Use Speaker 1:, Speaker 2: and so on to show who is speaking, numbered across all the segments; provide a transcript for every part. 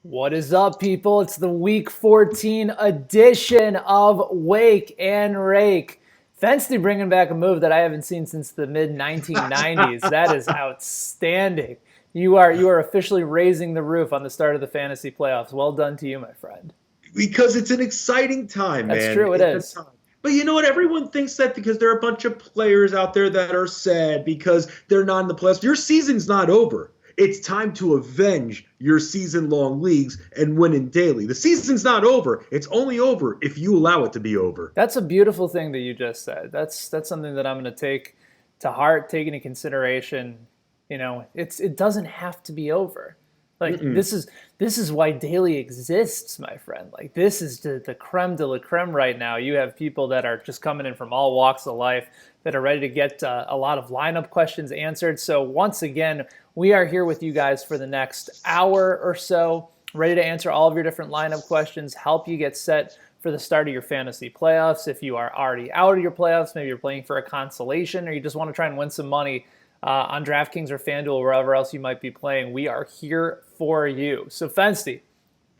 Speaker 1: What is up, people? It's the Week 14 edition of Wake and Rake. Fensty bringing back a move that I haven't seen since the mid-1990s. That is outstanding. You are officially raising the roof on the start of the fantasy playoffs. Well done to you, my friend.
Speaker 2: Because it's an exciting time, man.
Speaker 1: That's true, it is.
Speaker 2: But you know what? Everyone thinks that because there are a bunch of players out there that are sad because they're not in the playoffs. Your season's not over. It's time to avenge your season-long leagues and win in daily. The season's not over. It's only over if you allow it to be over.
Speaker 1: That's a beautiful thing that you just said. That's something that I'm going to take to heart, take into consideration. You know, it doesn't have to be over. Like this is why daily exists, my friend. Like this is the creme de la creme right now. You have people that are just coming in from all walks of life that are ready to get a lot of lineup questions answered. So once again, we are here with you guys for the next hour or so, ready to answer all of your different lineup questions, help you get set for the start of your fantasy playoffs. If you are already out of your playoffs, maybe you're playing for a consolation, or you just want to try and win some money on DraftKings or FanDuel or wherever else you might be playing, we are here for you. So Fensty,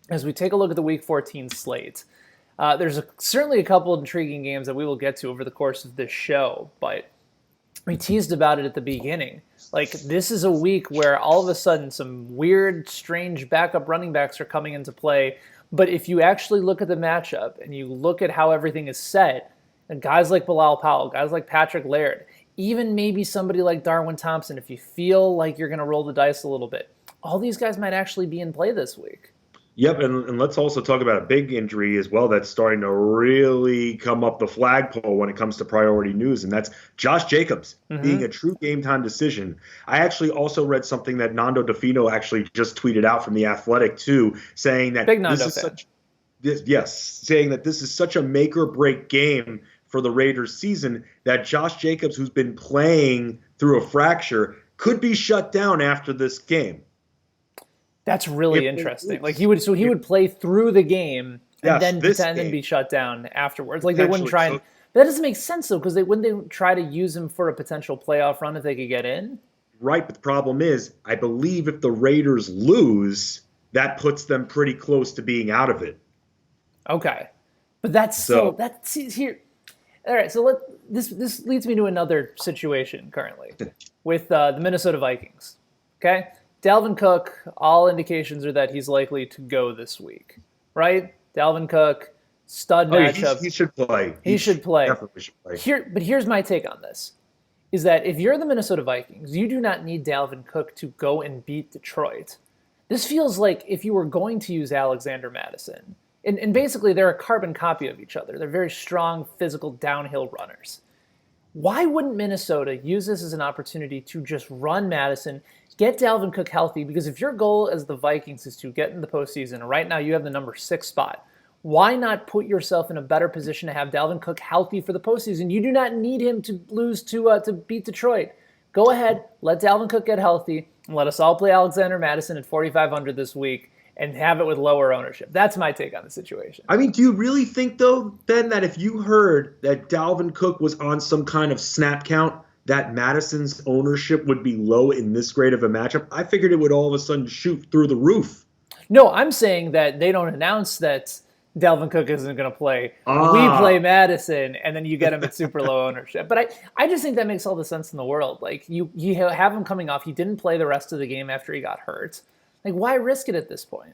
Speaker 1: as we take a look at the Week 14 slate, there's certainly a couple of intriguing games that we will get to over the course of this show, but we teased about it at the beginning. Like, this is a week where all of a sudden some weird, strange backup running backs are coming into play, but if you actually look at the matchup and you look at how everything is set, and guys like Bilal Powell, guys like Patrick Laird, even maybe somebody like Darwin Thompson, if you feel like you're going to roll the dice a little bit, all these guys might actually be in play this week.
Speaker 2: Yep, and let's also talk about a big injury as well that's starting to really come up the flagpole when it comes to priority news, and that's Josh Jacobs being a true game-time decision. I actually also read something that Nando DeFino actually just tweeted out from The Athletic, too, saying that
Speaker 1: Big Nando fan.
Speaker 2: saying that this is such a make-or-break game for the Raiders season that Josh Jacobs, who's been playing through a fracture, could be shut down after this game.
Speaker 1: That's really interesting. Like he would play through the game and then be shut down afterwards. Like they wouldn't try and that doesn't make sense though, because wouldn't they try to use him for a potential playoff run if they could get in?
Speaker 2: Right, but the problem is, I believe if the Raiders lose, that puts them pretty close to being out of it.
Speaker 1: Okay, but that's here. All right, so this leads me to another situation currently with the Minnesota Vikings. Okay. Dalvin Cook, all indications are that he's likely to go this week, right? Dalvin Cook, stud matchup.
Speaker 2: He should play.
Speaker 1: He should play.
Speaker 2: Definitely should play.
Speaker 1: But here's my take on this, is that if you're the Minnesota Vikings, you do not need Dalvin Cook to go and beat Detroit. This feels like if you were going to use Alexander Mattison, and basically they're a carbon copy of each other. They're very strong, physical, downhill runners. Why wouldn't Minnesota use this as an opportunity to just run Madison, get Dalvin Cook healthy? Because if your goal as the Vikings is to get in the postseason, right now you have the number 6 spot, why not put yourself in a better position to have Dalvin Cook healthy for the postseason? You do not need him to lose to beat Detroit. Go ahead, let Dalvin Cook get healthy, and let us all play Alexander Mattison at 4,500 this week and have it with lower ownership. That's my take on the situation.
Speaker 2: I mean, do you really think, though, Ben, that if you heard that Dalvin Cook was on some kind of snap count, that Madison's ownership would be low in this great of a matchup? I figured it would all of a sudden shoot through the roof.
Speaker 1: No, I'm saying that they don't announce that Dalvin Cook isn't going to play. We play Madison, and then you get him at super low ownership. But I just think that makes all the sense in the world. Like, you have him coming off. He didn't play the rest of the game after he got hurt. Like, why risk it at this point?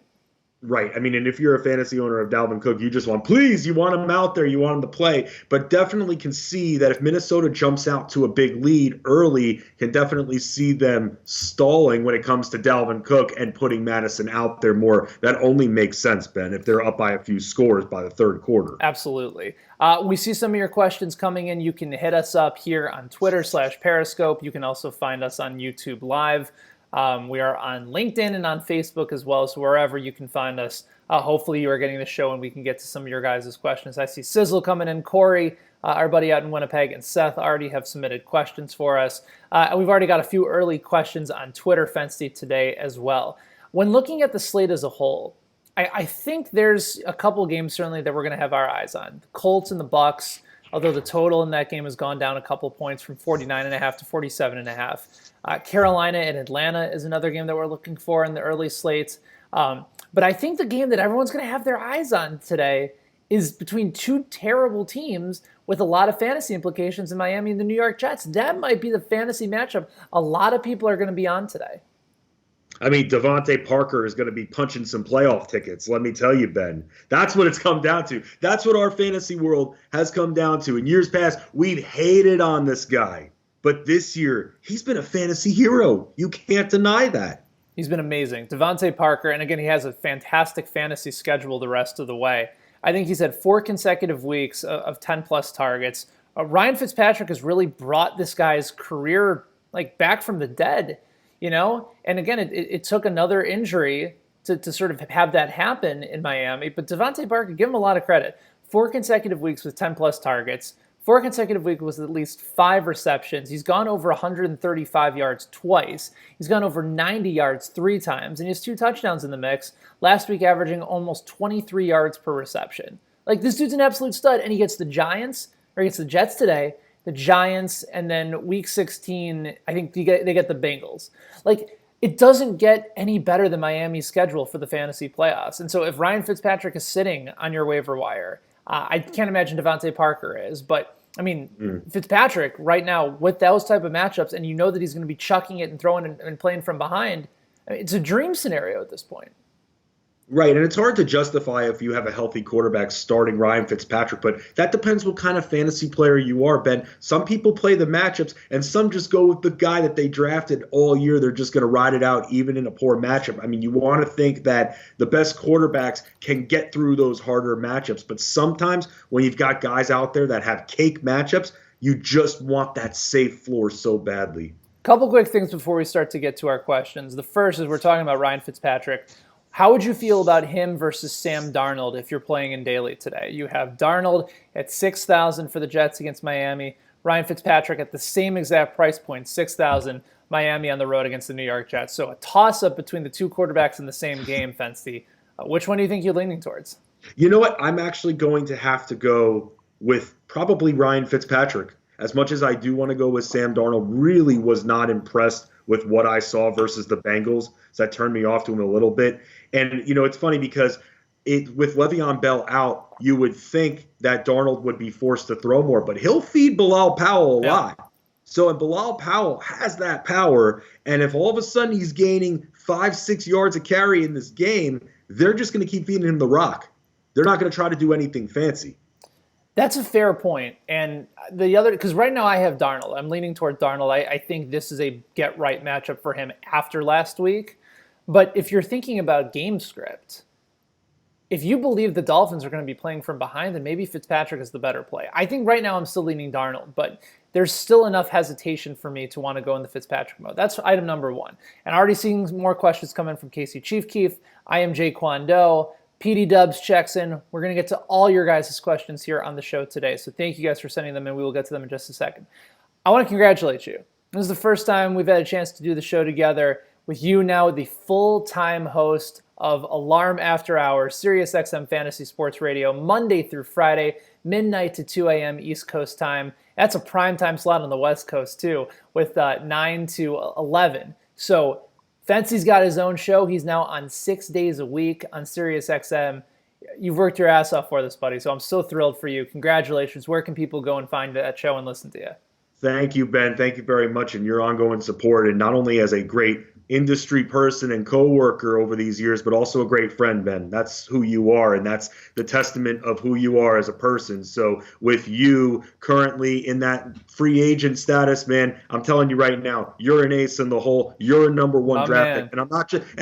Speaker 2: Right. I mean, and if you're a fantasy owner of Dalvin Cook, you just want him out there. You want him to play. But definitely can see that if Minnesota jumps out to a big lead early, can definitely see them stalling when it comes to Dalvin Cook and putting Madison out there more. That only makes sense, Ben, if they're up by a few scores by the third quarter.
Speaker 1: Absolutely. We see some of your questions coming in. You can hit us up here on Twitter/Periscope. You can also find us on YouTube Live. We are on LinkedIn and on Facebook as well, so wherever you can find us. Hopefully you are getting the show and we can get to some of your guys' questions. I see Sizzle coming in, Corey, our buddy out in Winnipeg, and Seth already have submitted questions for us. We've already got a few early questions on Twitter, Fensty, today as well. When looking at the slate as a whole, I think there's a couple games certainly that we're going to have our eyes on. The Colts and the Bucks. although the total in that game has gone down a couple points from 49.5 to 47.5. Carolina and Atlanta is another game that we're looking for in the early slates. But I think the game that everyone's going to have their eyes on today is between two terrible teams with a lot of fantasy implications in Miami and the New York Jets. That might be the fantasy matchup a lot of people are going to be on today.
Speaker 2: I mean, Devontae Parker is going to be punching some playoff tickets, let me tell you, Ben. That's what it's come down to. That's what our fantasy world has come down to. In years past, we've hated on this guy. But this year, he's been a fantasy hero. You can't deny that.
Speaker 1: He's been amazing. Devontae Parker, and again, he has a fantastic fantasy schedule the rest of the way. I think he's had 4 consecutive weeks of 10-plus targets. Ryan Fitzpatrick has really brought this guy's career back from the dead, And again, it took another injury to sort of have that happen in Miami. But Devontae Parker, give him a lot of credit. 4 consecutive weeks with 10-plus targets. 4 consecutive weeks with at least 5 receptions. He's gone over 135 yards twice. He's gone over 90 yards 3 times, and he has 2 touchdowns in the mix. Last week, averaging almost 23 yards per reception. This dude's an absolute stud, and he gets the Jets today, the Giants, and then week 16, I think they get the Bengals. It doesn't get any better than Miami's schedule for the fantasy playoffs. And so if Ryan Fitzpatrick is sitting on your waiver wire, I can't imagine Devontae Parker is, but Fitzpatrick right now with those type of matchups, and that he's going to be chucking it and throwing and playing from behind, it's a dream scenario at this point.
Speaker 2: Right, and it's hard to justify if you have a healthy quarterback starting Ryan Fitzpatrick, but that depends what kind of fantasy player you are, Ben. Some people play the matchups, and some just go with the guy that they drafted all year. They're just going to ride it out even in a poor matchup. I mean, you want to think that the best quarterbacks can get through those harder matchups, but sometimes when you've got guys out there that have cake matchups, you just want that safe floor so badly.
Speaker 1: Couple quick things before we start to get to our questions. The first is we're talking about Ryan Fitzpatrick. How would you feel about him versus Sam Darnold if you're playing in daily today? You have Darnold at 6,000 for the Jets against Miami. Ryan Fitzpatrick at the same exact price point, 6,000, Miami on the road against the New York Jets. So a toss-up between the two quarterbacks in the same game, Fensty. Which one do you think you're leaning towards?
Speaker 2: You know what? I'm actually going to have to go with probably Ryan Fitzpatrick. As much as I do want to go with Sam Darnold, really was not impressed with what I saw versus the Bengals. So that turned me off to him a little bit. And, it's funny because with Le'Veon Bell out, you would think that Darnold would be forced to throw more, but he'll feed Bilal Powell a lot. So and Bilal Powell has that power, and if all of a sudden he's gaining 5-6 yards a carry in this game, they're just going to keep feeding him the rock. They're not going to try to do anything fancy.
Speaker 1: That's a fair point. And the other, because right now I have Darnold. I'm leaning toward Darnold. I think this is a get-right matchup for him after last week. But if you're thinking about game script, if you believe the Dolphins are going to be playing from behind, then maybe Fitzpatrick is the better play. I think right now I'm still leaning Darnold, but there's still enough hesitation for me to want to go in the Fitzpatrick mode. That's item number 1. And already seeing more questions come in from Casey Chief Keef. I am Jay Kwando. PD Dubs checks in. We're going to get to all your guys' questions here on the show today. So thank you guys for sending them in. We will get to them in just a second. I want to congratulate you. This is the first time we've had a chance to do the show together with you now the full-time host of Alarm After Hours, SiriusXM Fantasy Sports Radio, Monday through Friday, midnight to 2 a.m. East Coast time. That's a prime time slot on the West Coast too, with 9 to 11. So Fensty's got his own show. He's now on 6 days a week on SiriusXM. You've worked your ass off for this, buddy, so I'm so thrilled for you. Congratulations. Where can people go and find that show and listen to you?
Speaker 2: Thank you, Ben. Thank you very much, and your ongoing support, and not only as a great industry person and coworker over these years, but also a great friend, Ben. That's who you are, and that's the testament of who you are as a person. So with you currently in that free agent status, man, I'm telling you right now, you're an ace in the hole. You're a number 1 draft pick. And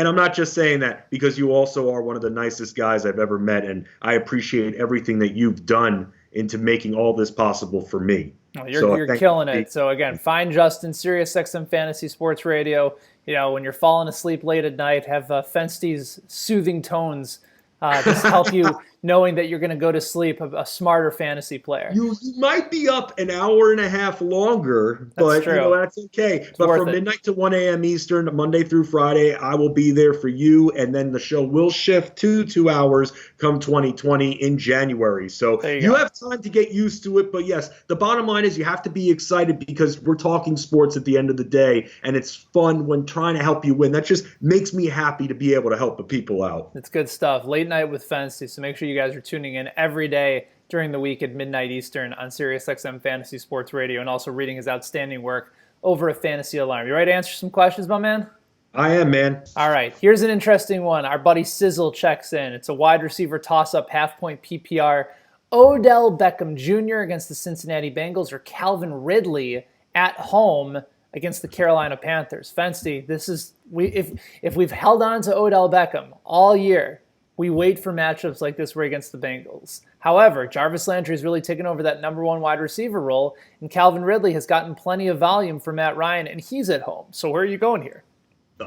Speaker 2: I'm not just saying that because you also are one of the nicest guys I've ever met, and I appreciate everything that you've done into making all this possible for me.
Speaker 1: Oh, you're killing it. So again, find Justin, SiriusXM Fantasy Sports Radio. When you're falling asleep late at night, have Fensty's soothing tones just help you knowing that you're going to go to sleep a smarter fantasy player.
Speaker 2: You might be up an hour and a half longer, but that's okay.
Speaker 1: It's
Speaker 2: but
Speaker 1: worth
Speaker 2: from
Speaker 1: it.
Speaker 2: midnight to 1 a.m. Eastern, Monday through Friday, I will be there for you. And then the show will shift to 2 hours come 2020 in January. So you have time to get used to it. But yes, the bottom line is you have to be excited because we're talking sports at the end of the day. And it's fun when trying to help you win. That just makes me happy to be able to help the people out.
Speaker 1: It's good stuff. Late night with Fensty. So make sure you guys are tuning in every day during the week at midnight Eastern on SiriusXM Fantasy Sports Radio, and also reading his outstanding work over at Fantasy Alarm. You ready to answer some questions, my man?
Speaker 2: I am, man.
Speaker 1: All right, here's an interesting one. Our buddy Sizzle checks in. It's a wide receiver toss-up, half-point PPR. Odell Beckham Jr. against the Cincinnati Bengals or Calvin Ridley at home against the Carolina Panthers. Fensty, this is if we've held on to Odell Beckham all year, we wait for matchups like this where against the Bengals. However, Jarvis Landry has really taken over that number one wide receiver role, and Calvin Ridley has gotten plenty of volume for Matt Ryan, and he's at home. So where are you going here?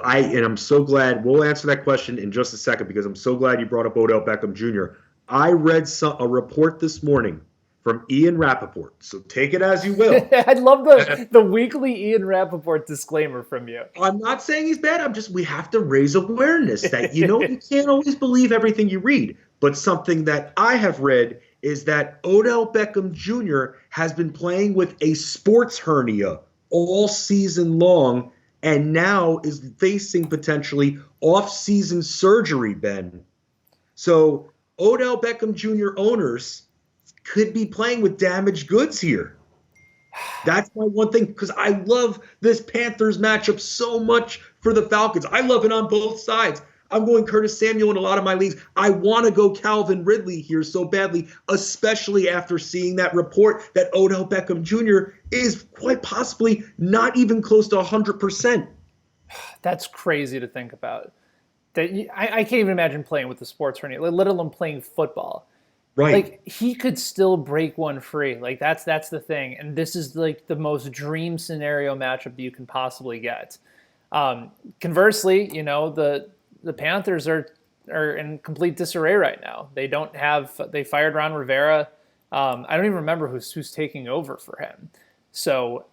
Speaker 2: I'm so glad. We'll answer that question in just a second because I'm so glad you brought up Odell Beckham Jr. I read a report this morning from Ian Rappaport, so take it as you will.
Speaker 1: I love the weekly Ian Rappaport disclaimer from you.
Speaker 2: I'm not saying he's bad. We have to raise awareness that, you can't always believe everything you read. But something that I have read is that Odell Beckham Jr. has been playing with a sports hernia all season long and now is facing potentially off-season surgery, Ben. So Odell Beckham Jr. owners could be playing with damaged goods here. That's my one thing, because I love this Panthers matchup so much for the Falcons. I love it on both sides. I'm going Curtis Samuel in a lot of my leagues. I want to go Calvin Ridley here so badly, especially after seeing that report that Odell Beckham Jr. is quite possibly not even close to 100%.
Speaker 1: That's crazy to think about. I can't even imagine playing with the sports hernia, let alone playing football.
Speaker 2: Right.
Speaker 1: Like, he could still break one free. Like, that's the thing. And this is like the most dream scenario matchup that you can possibly get. Conversely, the Panthers are in complete disarray right now. They fired Ron Rivera. I don't even remember who's taking over for him. So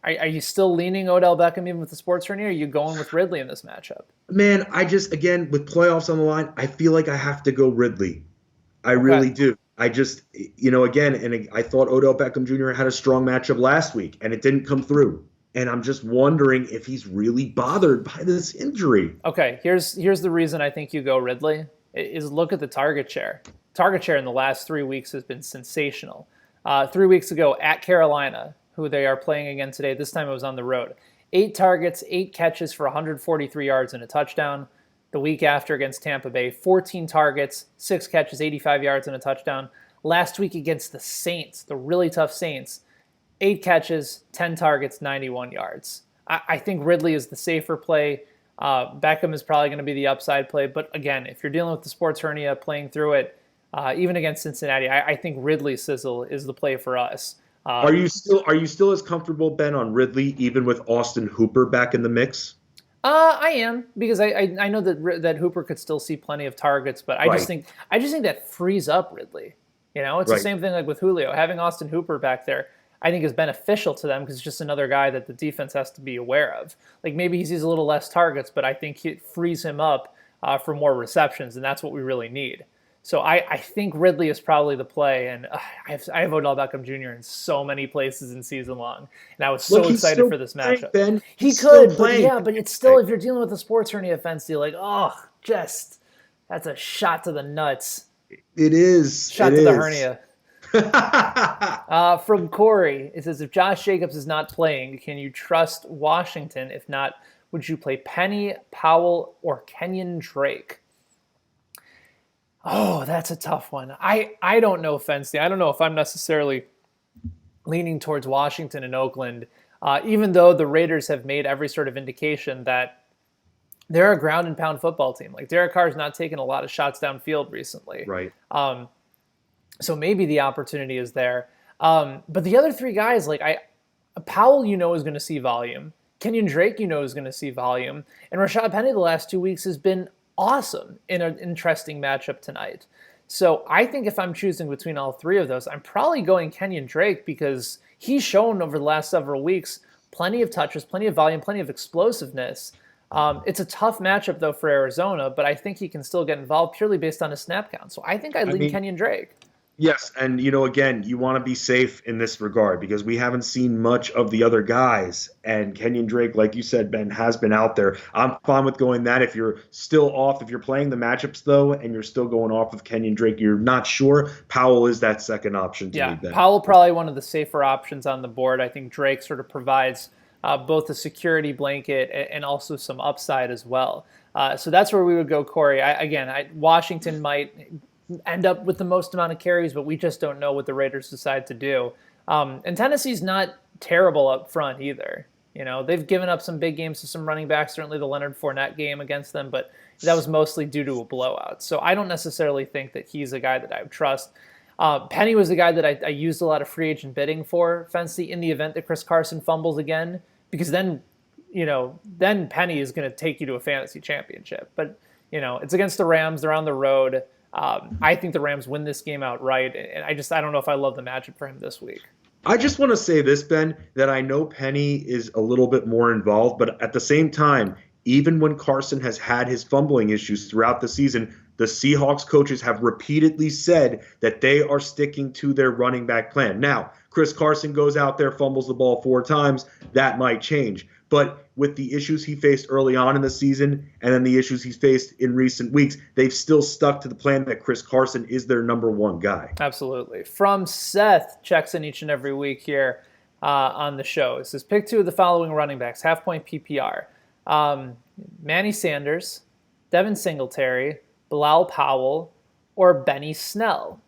Speaker 1: are you still leaning Odell Beckham even with the sports hernia, or are you going with Ridley in this matchup?
Speaker 2: Man, again, with playoffs on the line, I feel like I have to go Ridley. I really do. I just, again, and I thought Odell Beckham Jr. had a strong matchup last week, and it didn't come through. And I'm just wondering if he's really bothered by this injury.
Speaker 1: Okay, here's the reason I think you go Ridley, is look at the target share. Target share in the last 3 weeks has been sensational. 3 weeks ago at Carolina, who they are playing again today, this time it was on the road. 8 targets, 8 catches for 143 yards and a touchdown. The week after against Tampa Bay, 14 targets, 6 catches, 85 yards and a touchdown. Last week against the Saints, the really tough Saints, 8 catches, 10 targets, 91 yards. I think Ridley is the safer play. Beckham is probably going to be the upside play. But again, if you're dealing with the sports hernia, playing through it, even against Cincinnati, I think Ridley Sizzle is the play for us.
Speaker 2: Are you still as comfortable, Ben, on Ridley, even with Austin Hooper back in the mix?
Speaker 1: I am, because I know that Hooper could still see plenty of targets, but I just think that frees up Ridley. It's the same thing like with Julio. Having Austin Hooper back there, I think is beneficial to them because it's just another guy that the defense has to be aware of. Like, maybe he sees a little less targets, but I think it frees him up for more receptions, and that's what we really need. So I think Ridley is probably the play, and I have Odell Beckham Jr. in so many places in season long, and I was so excited for this matchup.
Speaker 2: Ben.
Speaker 1: He could, but it's still, if you're dealing with a sports hernia Fensty, that's a shot to the nuts.
Speaker 2: It is.
Speaker 1: Shot to the hernia. From Corey, it says, if Josh Jacobs is not playing, can you trust Washington? If not, would you play Penny, Powell, or Kenyon Drake? Oh, that's a tough one. I don't know, Fensty. I don't know if I'm necessarily leaning towards Washington and Oakland, even though the Raiders have made every sort of indication that they're a ground and pound football team. Like, Derek Carr's not taken a lot of shots downfield recently.
Speaker 2: Right.
Speaker 1: So maybe the opportunity is there. But the other 3 guys, Powell, is going to see volume. Kenyon Drake, is going to see volume. And Rashad Penny the last 2 weeks has been awesome in an interesting matchup tonight. So I think if I'm choosing between all three of those, I'm probably going Kenyon Drake because he's shown over the last several weeks plenty of touches, plenty of volume, plenty of explosiveness. It's a tough matchup, though, for Arizona, but I think he can still get involved purely based on his snap count. So I think I'd lean Kenyon Drake.
Speaker 2: Yes, and again, you want to be safe in this regard because we haven't seen much of the other guys. And Kenyon Drake, like you said, Ben, has been out there. I'm fine with going that. If you're still off, if you're playing the matchups though, and you're still going off of Kenyon Drake, you're not sure. Powell is that second option to me, Ben.
Speaker 1: Powell probably one of the safer options on the board. I think Drake sort of provides both a security blanket and also some upside as well. So that's where we would go, Corey. Washington might end up with the most amount of carries, but we just don't know what the Raiders decide to do. And Tennessee's not terrible up front either. They've given up some big games to some running backs, certainly the Leonard Fournette game against them, but that was mostly due to a blowout. So I don't necessarily think that he's a guy that I would trust. Penny was the guy that I used a lot of free agent bidding for, Fensty, in the event that Chris Carson fumbles again, because then Penny is going to take you to a fantasy championship. But, it's against the Rams. They're on the road. I think the Rams win this game outright, and I don't know if I love the matchup for him this week.
Speaker 2: I just want to say this, Ben, that I know Penny is a little bit more involved, but at the same time, even when Carson has had his fumbling issues throughout the season, the Seahawks coaches have repeatedly said that they are sticking to their running back plan. Now, Chris Carson goes out there, fumbles the ball 4 times. That might change. But with the issues he faced early on in the season and then the issues he's faced in recent weeks, they've still stuck to the plan that Chris Carson is their number one guy.
Speaker 1: Absolutely. From Seth, checks in each and every week here on the show. It says, pick 2 of the following running backs, half-point PPR. Manny Sanders, Devin Singletary, Bilal Powell, or Benny Snell.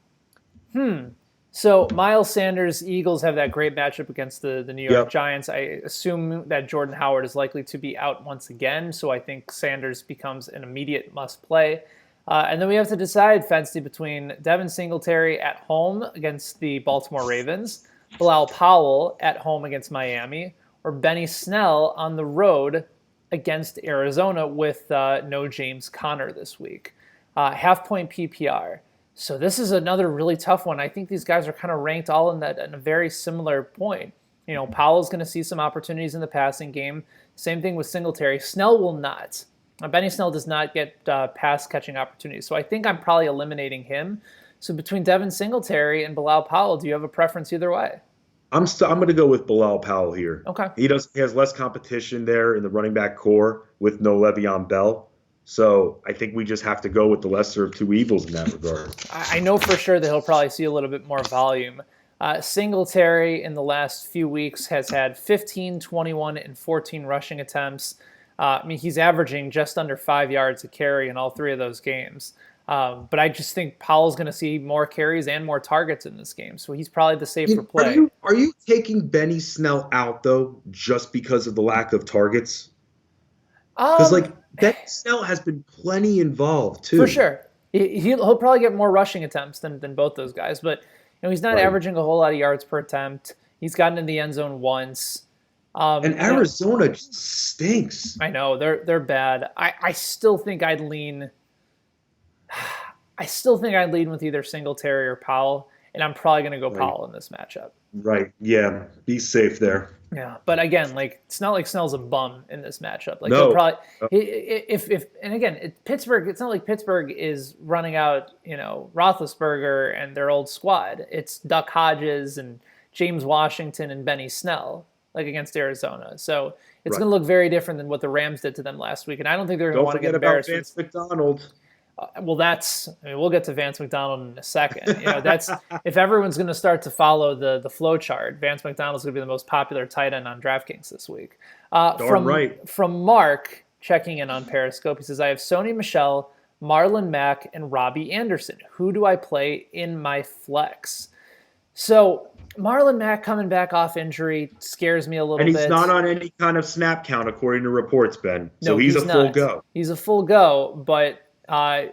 Speaker 1: So Miles Sanders, Eagles have that great matchup against the New York Giants. I assume that Jordan Howard is likely to be out once again, so I think Sanders becomes an immediate must-play. And then we have to decide, Fensty, between Devin Singletary at home against the Baltimore Ravens, Bilal Powell at home against Miami, or Benny Snell on the road against Arizona with no James Conner this week. Half-point PPR. So this is another really tough one. I think these guys are kind of ranked all in a very similar point. Powell's going to see some opportunities in the passing game. Same thing with Singletary. Snell will not. Benny Snell does not get pass catching opportunities. So I think I'm probably eliminating him. So between Devin Singletary and Bilal Powell, do you have a preference either way?
Speaker 2: I'm going to go with Bilal Powell here.
Speaker 1: Okay.
Speaker 2: He has less competition there in the running back core with no Le'Veon Bell. So I think we just have to go with the lesser of 2 evils in that regard.
Speaker 1: I know for sure that he'll probably see a little bit more volume. Singletary in the last few weeks has had 15, 21, and 14 rushing attempts. He's averaging just under 5 yards a carry in all 3 of those games. But I just think Powell's going to see more carries and more targets in this game. So he's probably the safer play.
Speaker 2: Are you taking Benny Snell out, though, just because of the lack of targets? Because, Benny Snell has been plenty involved, too.
Speaker 1: For sure. He'll probably get more rushing attempts than both those guys. But he's not averaging a whole lot of yards per attempt. He's gotten in the end zone once.
Speaker 2: And Arizona just stinks.
Speaker 1: I know. They're bad. I still think I'd lean with either Singletary or Powell. And I'm probably going to go Powell in this matchup.
Speaker 2: Right. Yeah. Be safe there.
Speaker 1: Yeah, but again, it's not like Snell's a bum in this matchup.
Speaker 2: No.
Speaker 1: He'll probably Pittsburgh. It's not like Pittsburgh is running out, Roethlisberger and their old squad. It's Duck Hodges and James Washington and Benny Snell, against Arizona. So it's going to look very different than what the Rams did to them last week. And I don't think they're going to want to get embarrassed.
Speaker 2: Don't forget about Vance McDonald.
Speaker 1: We'll get to Vance McDonald in a second. That's if everyone's going to start to follow the flow chart, Vance McDonald's going to be the most popular tight end on DraftKings this week. From Mark, checking in on Periscope, he says, I have Sony Michel, Marlon Mack, and Robbie Anderson. Who do I play in my flex? So Marlon Mack coming back off injury scares me a little bit.
Speaker 2: And he's not on any kind of snap count, according to reports, Ben. So he's a full go.
Speaker 1: He's a full go, but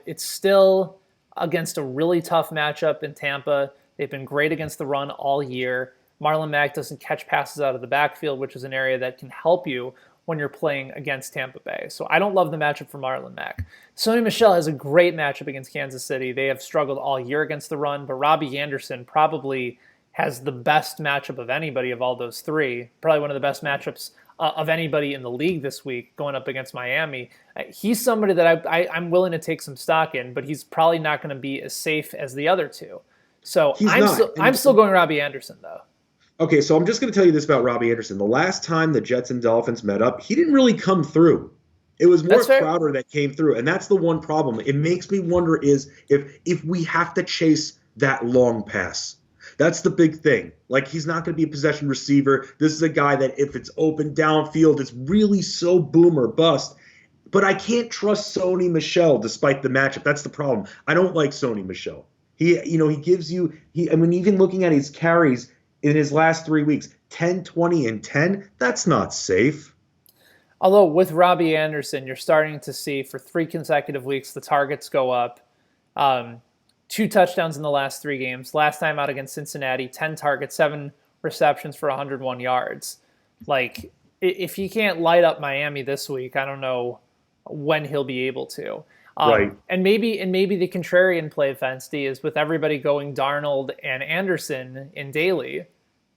Speaker 1: it's still against a really tough matchup in Tampa. They've been great against the run all year. Marlon Mack doesn't catch passes out of the backfield, which is an area that can help you when you're playing against Tampa Bay. So I don't love the matchup for Marlon Mack. Sony Michel has a great matchup against Kansas City. They have struggled all year against the run, but Robbie Anderson probably has the best matchup of anybody of all those three. Probably one of the best matchups of anybody in the league this week going up against Miami. He's somebody that I'm willing to take some stock in, but he's probably not going to be as safe as the other two. So I'm still going Robbie Anderson, though.
Speaker 2: Okay, so I'm just going to tell you this about Robbie Anderson. The last time the Jets and Dolphins met up, he didn't really come through. It was more Crowder that came through, and that's the one problem. It makes me wonder is if we have to chase that long pass. That's the big thing. Like, he's not going to be a possession receiver. This is a guy that if it's open downfield, it's really so boom or bust. But I can't trust Sony Michel despite the matchup. That's the problem. I don't like Sony Michel. He gives you even looking at his carries in his last 3 weeks, 10, 20, and 10, that's not safe.
Speaker 1: Although with Robbie Anderson, you're starting to see for 3 consecutive weeks the targets go up. 2 touchdowns in the last 3 games. Last time out against Cincinnati, 10 targets, 7 receptions for 101 yards. Like, if he can't light up Miami this week, I don't know when he'll be able to.
Speaker 2: Right.
Speaker 1: And maybe the contrarian play, Fensty, is with everybody going Darnold and Anderson in daily.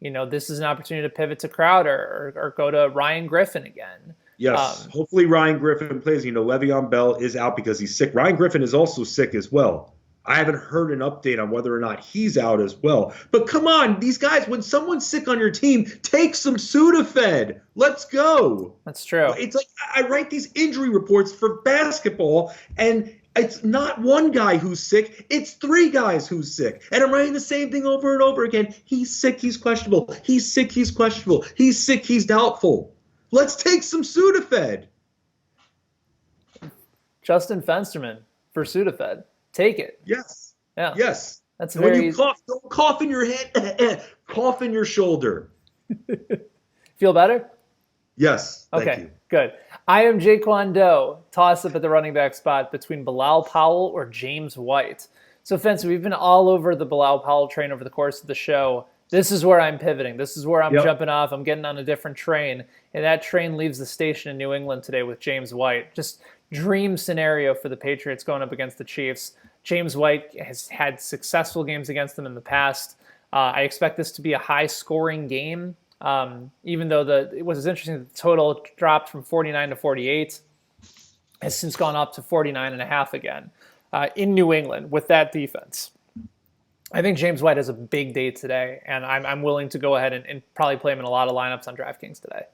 Speaker 1: This is an opportunity to pivot to Crowder or go to Ryan Griffin again.
Speaker 2: Yes. Hopefully Ryan Griffin plays. Le'Veon Bell is out because he's sick. Ryan Griffin is also sick as well. I haven't heard an update on whether or not he's out as well. But come on, these guys, when someone's sick on your team, take some Sudafed. Let's go.
Speaker 1: That's true.
Speaker 2: It's like I write these injury reports for basketball, and it's not one guy who's sick. It's 3 guys who's sick. And I'm writing the same thing over and over again. He's sick, he's questionable. He's sick, he's questionable. He's sick, he's doubtful. Let's take some Sudafed.
Speaker 1: Justin Fensterman for Sudafed. Take it.
Speaker 2: Yes.
Speaker 1: Yeah.
Speaker 2: Yes.
Speaker 1: That's
Speaker 2: and when you cough, don't cough in your head. Cough in your shoulder.
Speaker 1: Feel better?
Speaker 2: Yes.
Speaker 1: Okay.
Speaker 2: Thank you.
Speaker 1: Good. I am Jaquan Doe. Toss up at the running back spot between Bilal Powell or James White. So, Fence, we've been all over the Bilal Powell train over the course of the show. This is where I'm pivoting. This is where I'm jumping off. I'm getting on a different train. And that train leaves the station in New England today with James White. Just dream scenario for the Patriots going up against the Chiefs. James White has had successful games against them in the past. I expect this to be a high-scoring game, even though it was interesting that the total dropped from 49 to 48. Has since gone up to 49.5 again in New England with that defense. I think James White has a big day today, and I'm willing to go ahead and probably play him in a lot of lineups on DraftKings today.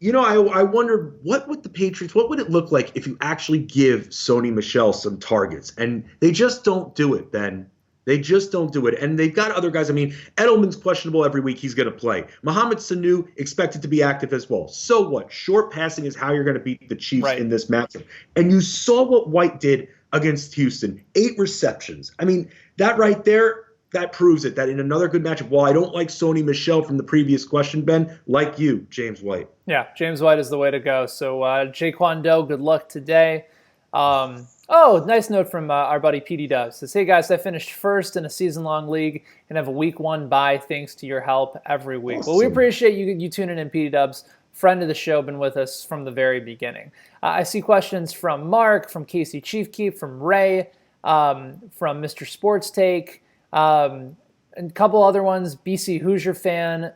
Speaker 2: I wonder what would it look like if you actually give Sony Michel some targets? And they just don't do it, Ben. They just don't do it. And they've got other guys. I mean, Edelman's questionable every week. He's going to play. Mohamed Sanu expected to be active as well. So what? Short passing is how you're going to beat the Chiefs in this matchup. And you saw what White did against Houston. 8 receptions. I mean, that right there, that proves it, that in another good matchup, while I don't like Sony Michel from the previous question, Ben, like you, James White.
Speaker 1: Yeah, James White is the way to go. So, Jaquan Doe, good luck today. Nice note from our buddy PD Dubs. Says, hey guys, I finished first in a season-long league and have a week 1 bye thanks to your help every week. Awesome. Well, we appreciate you tuning in, PD Dubs. Friend of the show, been with us from the very beginning. I see questions from Mark, from Casey Chiefkeep, from Ray, from Mr. Sports Take, and a couple other ones, BC Hoosier fan,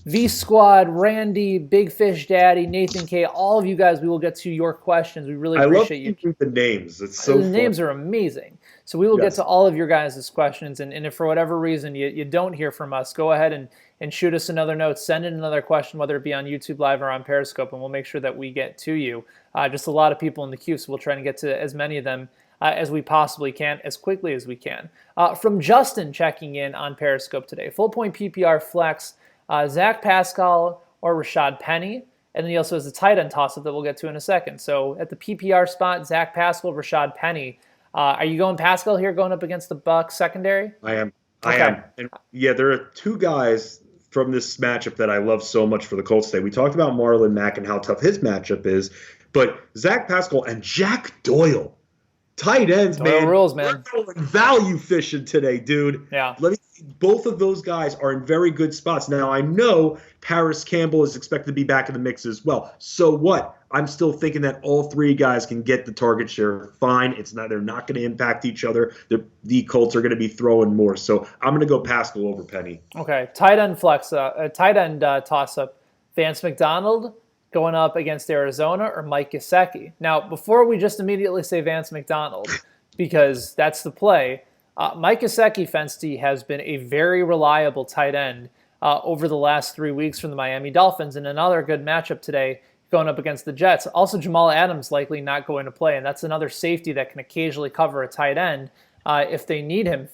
Speaker 1: V Squad, Randy, Big Fish Daddy, Nathan K. All of you guys, we will get to your questions. We really appreciate you.
Speaker 2: I love the names. It's so fun.
Speaker 1: The names are amazing. So we will get to all of your guys' questions. And if for whatever reason you don't hear from us, go ahead and shoot us another note. Send in another question, whether it be on YouTube Live or on Periscope, and we'll make sure that we get to you. Just a lot of people in the queue, so we'll try to get to as many of them as we possibly can, as quickly as we can. From Justin checking in on Periscope today. Full point PPR flex, Zach Pascal or Rashad Penny. And then he also has a tight end toss-up that we'll get to in a second. So at the PPR spot, Zach Pascal, Rashad Penny. Are you going Pascal here going up against the Bucs secondary?
Speaker 2: I am. I am. And yeah, there are 2 guys from this matchup that I love so much for the Colts today. We talked about Marlon Mack and how tough his matchup is. But Zach Pascal and Jack Doyle. Tight ends,
Speaker 1: Doyle
Speaker 2: man.
Speaker 1: rules, man.
Speaker 2: We're going value fishing today, dude.
Speaker 1: Yeah.
Speaker 2: Both of those guys are in very good spots. Now, I know Paris Campbell is expected to be back in the mix as well. So what? I'm still thinking that all three guys can get the target share fine. They're not going to impact each other. The Colts are going to be throwing more. So I'm going to go Pascal over Penny.
Speaker 1: Okay. Tight end toss-up. Vance McDonald going up against Arizona or Mike Gesicki. Now, before we just immediately say Vance McDonald, because that's the play, Mike Gesicki, Fensty, has been a very reliable tight end over the last 3 weeks from the Miami Dolphins, and another good matchup today going up against the Jets. Also, Jamal Adams likely not going to play, and that's another safety that can occasionally cover a tight end if they need him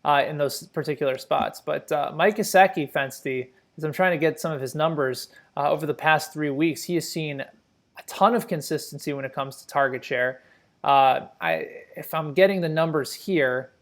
Speaker 1: in those particular spots. But Mike Gesicki, Fensty, as I'm trying to get some of his numbers over the past 3 weeks, he has seen a ton of consistency when it comes to target share. If I'm getting the numbers here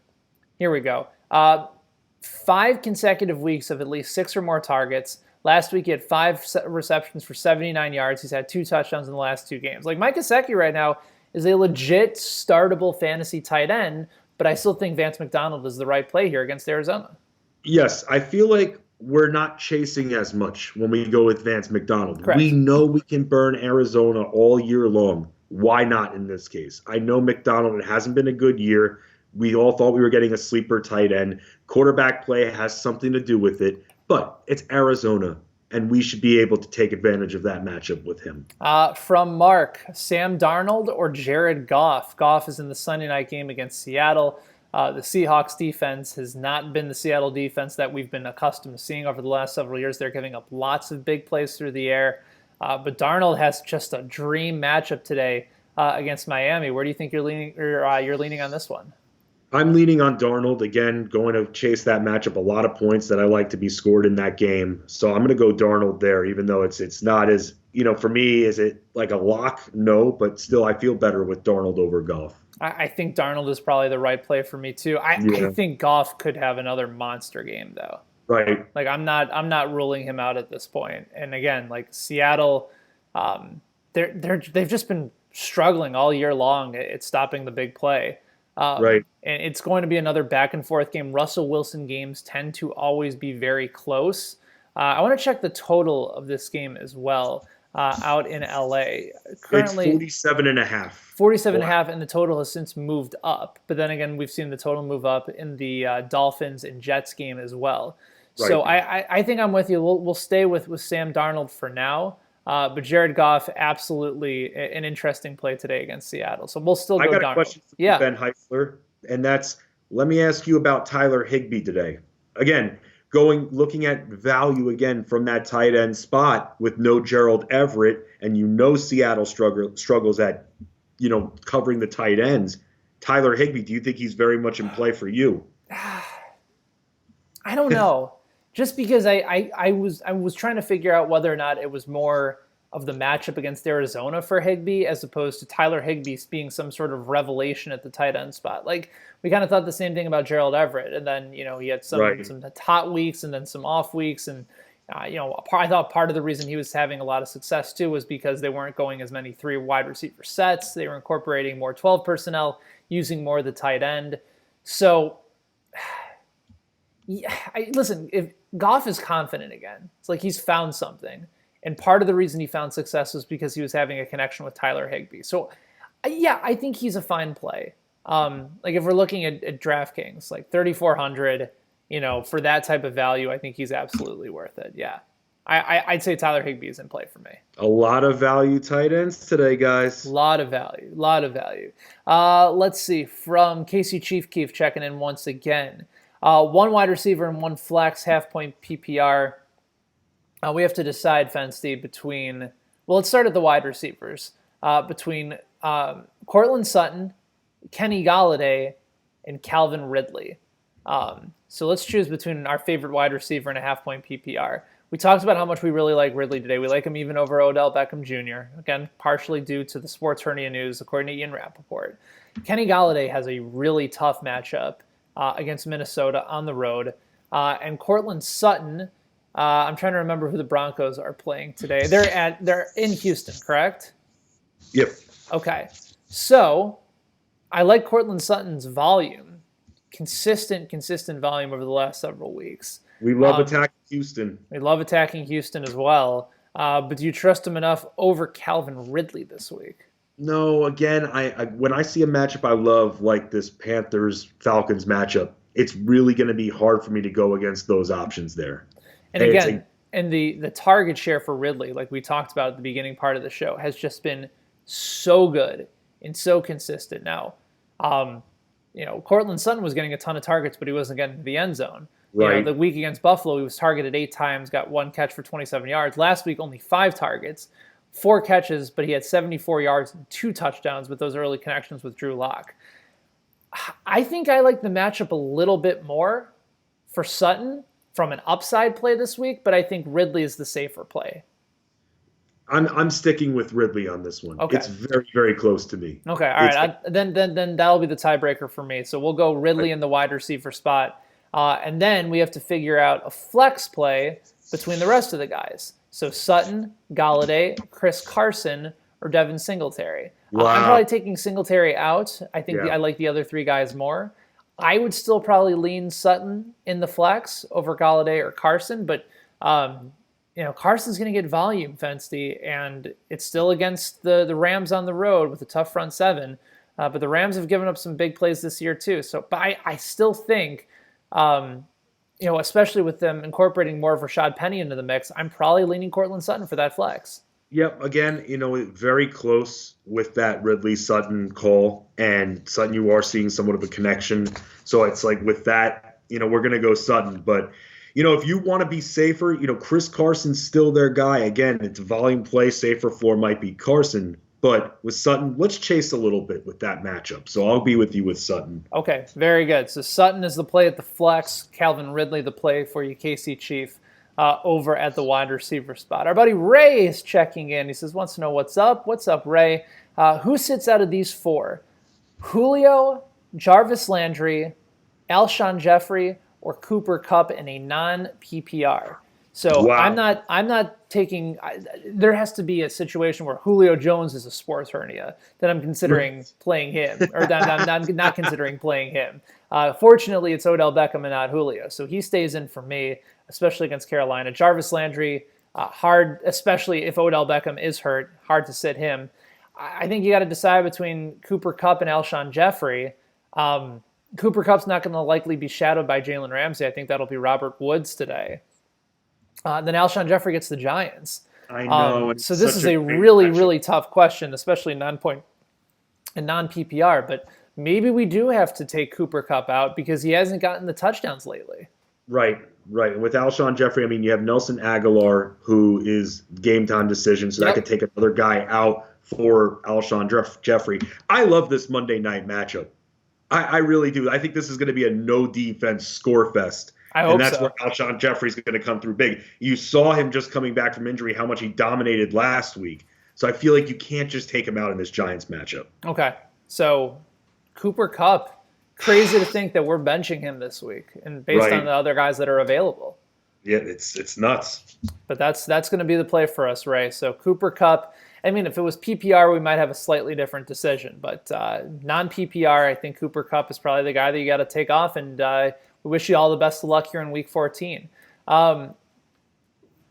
Speaker 1: we go. 5 consecutive weeks of at least 6 or more targets. Last week he had 5 receptions for 79 yards. He's had 2 touchdowns in the last 2 games. Like, Mike Gesicki right now is a legit startable fantasy tight end, but I still think Vance McDonald is the right play here against Arizona.
Speaker 2: Yes, I feel like we're not chasing as much when we go with Vance McDonald.
Speaker 1: Correct.
Speaker 2: We know we can burn Arizona all year long. Why not in this case? I know McDonald, it hasn't been a good year. We all thought we were getting a sleeper tight end. Quarterback play has something to do with it, but it's Arizona, and we should be able to take advantage of that matchup with him.
Speaker 1: From Mark, Sam Darnold or Jared Goff? Goff is in the Sunday night game against Seattle. The Seahawks defense has not been the Seattle defense that we've been accustomed to seeing over the last several years. They're giving up lots of big plays through the air. But Darnold has just a dream matchup today against Miami. Where do you think you're leaning on this one?
Speaker 2: I'm leaning on Darnold, again, going to chase that matchup. A lot of points that I like to be scored in that game. So I'm going to go Darnold there, even though it's not as, for me, is it like a lock? No, but still I feel better with Darnold over Goff.
Speaker 1: I think Darnold is probably the right play for me too. I think Goff could have another monster game though.
Speaker 2: Right.
Speaker 1: Like, I'm not ruling him out at this point. And again, like Seattle, they've just been struggling all year long at stopping the big play.
Speaker 2: Right.
Speaker 1: And it's going to be another back and forth game. Russell Wilson games tend to always be very close. I want to check the total of this game as well out in LA. Currently,
Speaker 2: it's 47.5.
Speaker 1: 47.5, and the total has since moved up. But then again, we've seen the total move up in the Dolphins and Jets game as well. Right. So I think I'm with you. We'll stay with Sam Darnold for now. But Jared Goff, absolutely an interesting play today against Seattle. So we'll still go Darnold.
Speaker 2: I got a question for you, Ben Heisler, and that's, let me ask you about Tyler Higbee today. Again, looking at value again from that tight end spot with no Gerald Everett, and Seattle struggles at, covering the tight ends. Tyler Higbee, do you think he's very much in play for you?
Speaker 1: I don't know. Just because I was trying to figure out whether or not it was more of the matchup against Arizona for Higbee as opposed to Tyler Higbee being some sort of revelation at the tight end spot. Like, we kind of thought the same thing about Gerald Everett, and then he had some hot weeks and then some off weeks, and I thought part of the reason he was having a lot of success too was because they weren't going as many 3 wide receiver sets. They were incorporating more 12 personnel, using more of the tight end. So. Yeah, listen, if Goff is confident again, it's like he's found something. And part of the reason he found success was because he was having a connection with Tyler Higbee. So, yeah, I think he's a fine play. Like, if we're looking at DraftKings, like 3,400, for that type of value, I think he's absolutely worth it. Yeah. I'd say Tyler Higbee is in play for me. A
Speaker 2: lot of value tight ends today, guys.
Speaker 1: A lot of value. Let's see. From Casey Chief Keef checking in once again. 1 wide receiver and 1 flex, half-point PPR. We have to decide, Fensty, between... Well, let's start at the wide receivers. Between Cortland Sutton, Kenny Golladay, and Calvin Ridley. So let's choose between our favorite wide receiver and a half-point PPR. We talked about how much we really like Ridley today. We like him even over Odell Beckham Jr., again, partially due to the sports hernia news, according to Ian Rappaport. Kenny Golladay has a really tough matchup against Minnesota on the road. And Cortland Sutton, I'm trying to remember who the Broncos are playing today. They're in Houston, correct?
Speaker 2: Yep.
Speaker 1: Okay. So I like Cortland Sutton's volume, consistent volume over the last several weeks.
Speaker 2: We love attacking Houston.
Speaker 1: We love attacking Houston as well. But do you trust him enough over Calvin Ridley this week?
Speaker 2: No, again, I when I see a matchup I love like this Panthers-Falcons matchup, it's really going to be hard for me to go against those options there.
Speaker 1: And again, and the target share for Ridley, like we talked about at the beginning part of the show, has just been so good and so consistent. Now, Cortland Sutton was getting a ton of targets, but he wasn't getting to the end zone.
Speaker 2: Right.
Speaker 1: The week against Buffalo, he was targeted 8 times, got 1 catch for 27 yards. Last week, only 5 targets, 4 catches, but he had 74 yards and 2 touchdowns with those early connections with Drew Lock. I think I like the matchup a little bit more for Sutton from an upside play this week, but I think Ridley is the safer play.
Speaker 2: I'm sticking with Ridley on this one. Okay. It's very, very close to me.
Speaker 1: Okay, all right. Then that'll be the tiebreaker for me. So we'll go Ridley in the wide receiver spot. And then we have to figure out a flex play between the rest of the guys. So Sutton, Galladay, Chris Carson, or Devin Singletary.
Speaker 2: Wow.
Speaker 1: I'm probably taking Singletary out. I think I like the other 3 guys more. I would still probably lean Sutton in the flex over Galladay or Carson, but Carson's going to get volume, Fensty, and it's still against the Rams on the road with a tough front 7. But the Rams have given up some big plays this year too. So, but I still think, especially with them incorporating more of Rashad Penny into the mix, I'm probably leaning Cortland Sutton for that flex.
Speaker 2: Yep. Again, very close with that Ridley Sutton call, and Sutton, you are seeing somewhat of a connection. So it's like with that, we're going to go Sutton. But, if you want to be safer, Chris Carson's still their guy. Again, it's a volume play. Safer floor might be Carson. But with Sutton, let's chase a little bit with that matchup. So I'll be with you with Sutton.
Speaker 1: Okay, very good. So Sutton is the play at the flex. Calvin Ridley the play for you, KC Chief, over at the wide receiver spot. Our buddy Ray is checking in. He wants to know what's up. What's up, Ray? Who sits out of these 4? Julio, Jarvis Landry, Alshon Jeffrey, or Cooper Kupp in a non-PPR? So wow. I'm not taking. There has to be a situation where Julio Jones is a sports hernia that I'm considering playing him, or that I'm not considering playing him. Fortunately, it's Odell Beckham and not Julio, so he stays in for me, especially against Carolina. Jarvis Landry, hard, especially if Odell Beckham is hurt, hard to sit him. I think you got to decide between Cooper Kupp and Alshon Jeffrey. Cooper Kupp's not going to likely be shadowed by Jalen Ramsey. I think that'll be Robert Woods today. Then Alshon Jeffrey gets the Giants.
Speaker 2: I know.
Speaker 1: So this is a really, really tough question, especially non-point and non-PPR. But maybe we do have to take Cooper Kupp out because he hasn't gotten the touchdowns lately.
Speaker 2: Right. And with Alshon Jeffrey, you have Nelson Aguilar, who is game time decision, so that could take another guy out for Alshon Jeffrey. I love this Monday night matchup. I really do. I think this is going to be a no defense score fest. And that's where Alshon Jeffrey's going to come through big. You saw him just coming back from injury, how much he dominated last week. So I feel like you can't just take him out in this Giants matchup.
Speaker 1: Okay. So Cooper Kupp, crazy to think that we're benching him this week and based on the other guys that are available.
Speaker 2: Yeah, it's nuts.
Speaker 1: But that's going to be the play for us, Ray. So Cooper Kupp, if it was PPR, we might have a slightly different decision. But non-PPR, I think Cooper Kupp is probably the guy that you got to take off, and we wish you all the best of luck here in Week 14. One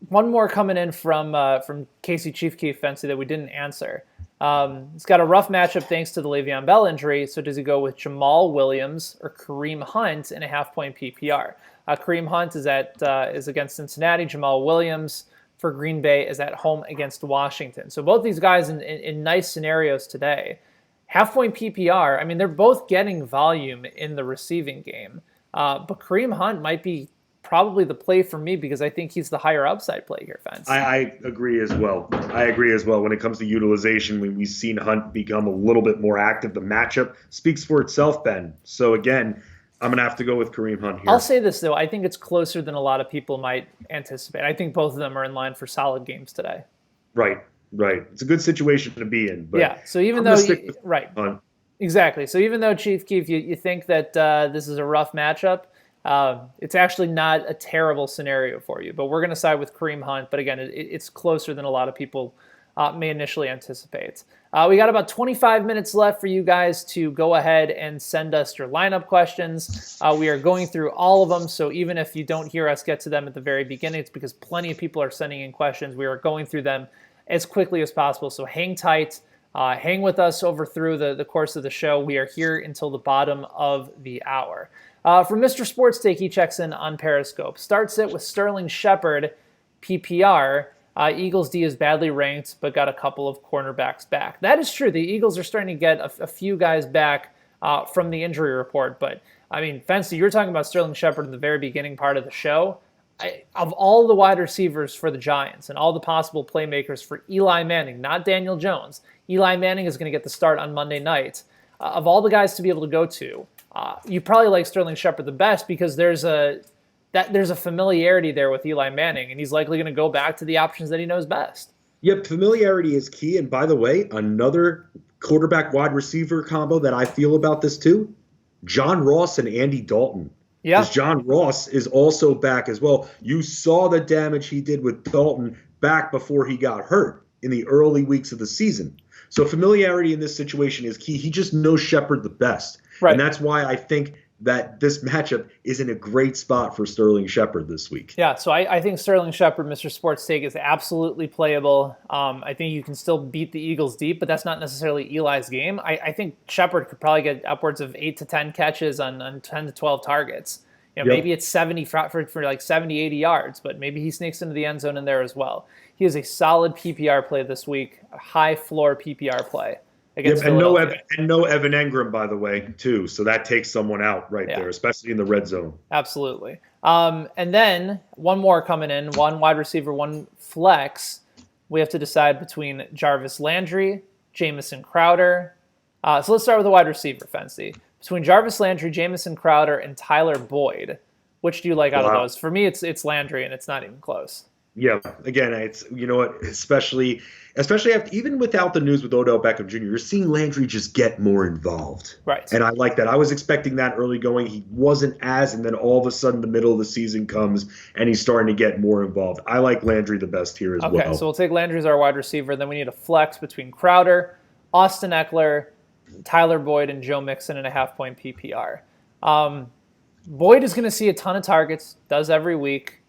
Speaker 1: more coming in from Casey Chief Keith Fensty that we didn't answer. He's got a rough matchup thanks to the Le'Veon Bell injury. So does he go with Jamal Williams or Kareem Hunt in a half-point PPR? Kareem Hunt is against Cincinnati. Jamal Williams for Green Bay is at home against Washington. So both these guys in nice scenarios today. Half-point PPR, they're both getting volume in the receiving game. But Kareem Hunt might be probably the play for me because I think he's the higher upside play here, Fence.
Speaker 2: I agree as well. When it comes to utilization, we've seen Hunt become a little bit more active. The matchup speaks for itself, Ben. So again, I'm going to have to go with Kareem Hunt here.
Speaker 1: I'll say this, though. I think it's closer than a lot of people might anticipate. I think both of them are in line for solid games today.
Speaker 2: Right. It's a good situation to be in. But
Speaker 1: yeah, so even though Hunt. Exactly. So even though, Chief Keef, you think that this is a rough matchup, it's actually not a terrible scenario for you. But we're going to side with Kareem Hunt. But again, it's closer than a lot of people may initially anticipate. We got about 25 minutes left for you guys to go ahead and send us your lineup questions. We are going through all of them, so even if you don't hear us get to them at the very beginning, it's because plenty of people are sending in questions. We are going through them as quickly as possible, so hang tight. Hang with us over through the course of the show. We are here until the bottom of the hour. For Mr. Sports Take, he checks in on Periscope. Starts it with Sterling Shepard, PPR. Eagles D is badly ranked, but got a couple of cornerbacks back. That is true. The Eagles are starting to get a few guys back from the injury report. But, I mean, Fensty, you were talking about Sterling Shepard in the very beginning part of the show. Of all the wide receivers for the Giants and all the possible playmakers for Eli Manning, not Daniel Jones, Eli Manning is going to get the start on Monday night. Of all the guys to be able to go to, you probably like Sterling Shepard the best because there's a familiarity there with Eli Manning, and he's likely going to go back to the options that he knows best. Yep,
Speaker 2: familiarity is key. And by the way, another quarterback wide receiver combo that I feel about this too, John Ross and Andy Dalton.
Speaker 1: Yeah,
Speaker 2: because John Ross is also back as well. You saw the damage he did with Dalton back before he got hurt in the early weeks of the season. So familiarity in this situation is key. He just knows Shepard the best.
Speaker 1: Right.
Speaker 2: And that's why I think that this matchup is in a great spot for Sterling Shepard this week.
Speaker 1: Yeah, so I think Sterling Shepard, Mr. Sports Take, is absolutely playable. I think you can still beat the Eagles deep, but that's not necessarily Eli's game. I think Shepard could probably get upwards of 8 to 10 catches on 10 to 12 targets. You know,
Speaker 2: Yep.
Speaker 1: Maybe it's 70 for like 70, 80 yards, but maybe he sneaks into the end zone in there as well. He is a solid PPR play this week, a high floor PPR play.
Speaker 2: Yep, and no Evan Engram, by the way, too. So that takes someone out there, especially in the red zone.
Speaker 1: Absolutely. And then one more coming in, one wide receiver, one flex. We have to decide between Jarvis Landry, Jamison Crowder. So let's start with the wide receiver, Fensty. Between Jarvis Landry, Jamison Crowder, and Tyler Boyd, which do you like out of those? For me, it's Landry, and it's not even close.
Speaker 2: Yeah, again, it's especially after, even without the news with Odell Beckham Jr., you're seeing Landry just get more involved.
Speaker 1: Right.
Speaker 2: And I like that. I was expecting that early going. He wasn't and then all of a sudden the middle of the season comes and he's starting to get more involved. I like Landry the best here as well.
Speaker 1: Okay, so we'll take Landry as our wide receiver. Then we need a flex between Crowder, Austin Eckler, Tyler Boyd, and Joe Mixon in a half-point PPR. Boyd is going to see a ton of targets, does every week.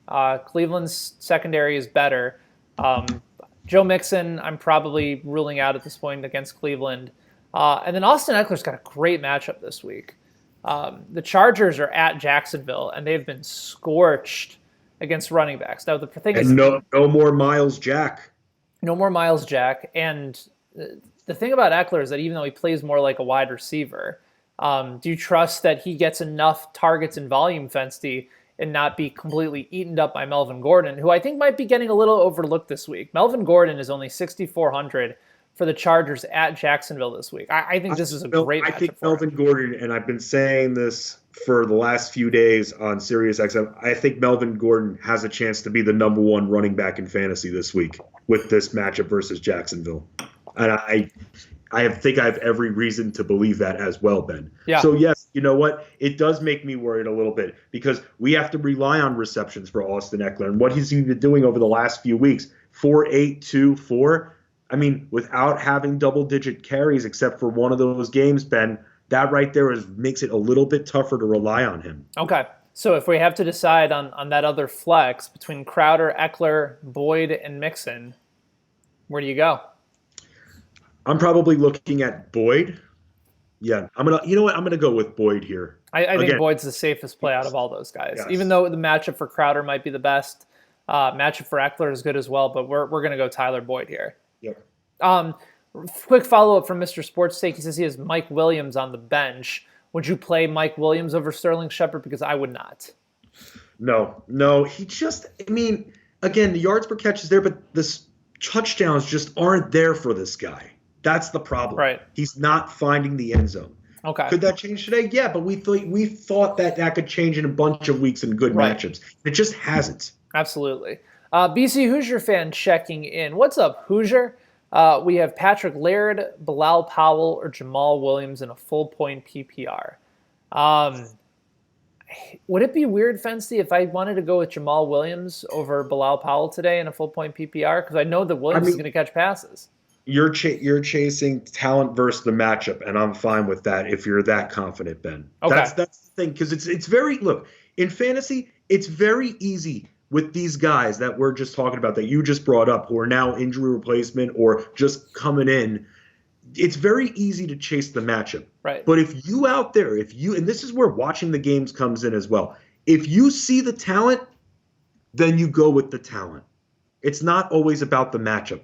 Speaker 1: Cleveland's secondary is better. Joe Mixon, I'm probably ruling out at this point against Cleveland. And then Austin Eckler's got a great matchup this week. The Chargers are at Jacksonville, and they've been scorched against running backs. Now, the thing is,
Speaker 2: no more Miles Jack.
Speaker 1: No more Miles Jack. And the thing about Eckler is that even though he plays more like a wide receiver, do you trust that he gets enough targets and volume, Fensty, and not be completely eaten up by Melvin Gordon, who I think might be getting a little overlooked this week? Melvin Gordon is only 6,400 for the Chargers at Jacksonville this week. I think this is a great matchup.
Speaker 2: I think Melvin Gordon, and I've been saying this for the last few days on SiriusXM, I think Melvin Gordon has a chance to be the number one running back in fantasy this week with this matchup versus Jacksonville. And I think I have every reason to believe that as well, Ben.
Speaker 1: Yeah.
Speaker 2: So, yes, you know what? It does make me worried a little bit because we have to rely on receptions for Austin Eckler. And what he's been doing over the last few weeks, 4, 8, 2, 4. I mean, without having double-digit carries except for one of those games, Ben, that right there makes it a little bit tougher to rely on him.
Speaker 1: Okay. So if we have to decide on that other flex between Crowder, Eckler, Boyd, and Mixon, where do you go?
Speaker 2: I'm probably looking at Boyd. Yeah, I'm gonna go with Boyd here.
Speaker 1: I think Boyd's the safest play out of all those guys. Yes. Even though the matchup for Crowder might be the best, matchup for Eckler is good as well. But we're gonna go Tyler Boyd here.
Speaker 2: Yep.
Speaker 1: Quick follow up from Mr. Sports Take. He says he has Mike Williams on the bench. Would you play Mike Williams over Sterling Shepard? Because I would not.
Speaker 2: No. He just, again, the yards per catch is there, but the touchdowns just aren't there for this guy. That's the problem.
Speaker 1: Right.
Speaker 2: He's not finding the end zone.
Speaker 1: Okay.
Speaker 2: Could that change today? Yeah, but we thought that could change in a bunch of weeks in good matchups. It just hasn't.
Speaker 1: Absolutely. BC Hoosier fan checking in. What's up, Hoosier? We have Patrick Laird, Bilal Powell, or Jamal Williams in a full point PPR. Would it be weird, Fensty, if I wanted to go with Jamal Williams over Bilal Powell today in a full point PPR? Because I know that Williams is going to catch passes.
Speaker 2: You're chasing talent versus the matchup, and I'm fine with that if you're that confident, Ben.
Speaker 1: Okay.
Speaker 2: That's the thing, because it's very, look, in fantasy, it's very easy with these guys that we're just talking about, that you just brought up, who are now injury replacement or just coming in. It's very easy to chase the matchup.
Speaker 1: Right.
Speaker 2: But if you out there, and this is where watching the games comes in as well, if you see the talent, then you go with the talent. It's not always about the matchup.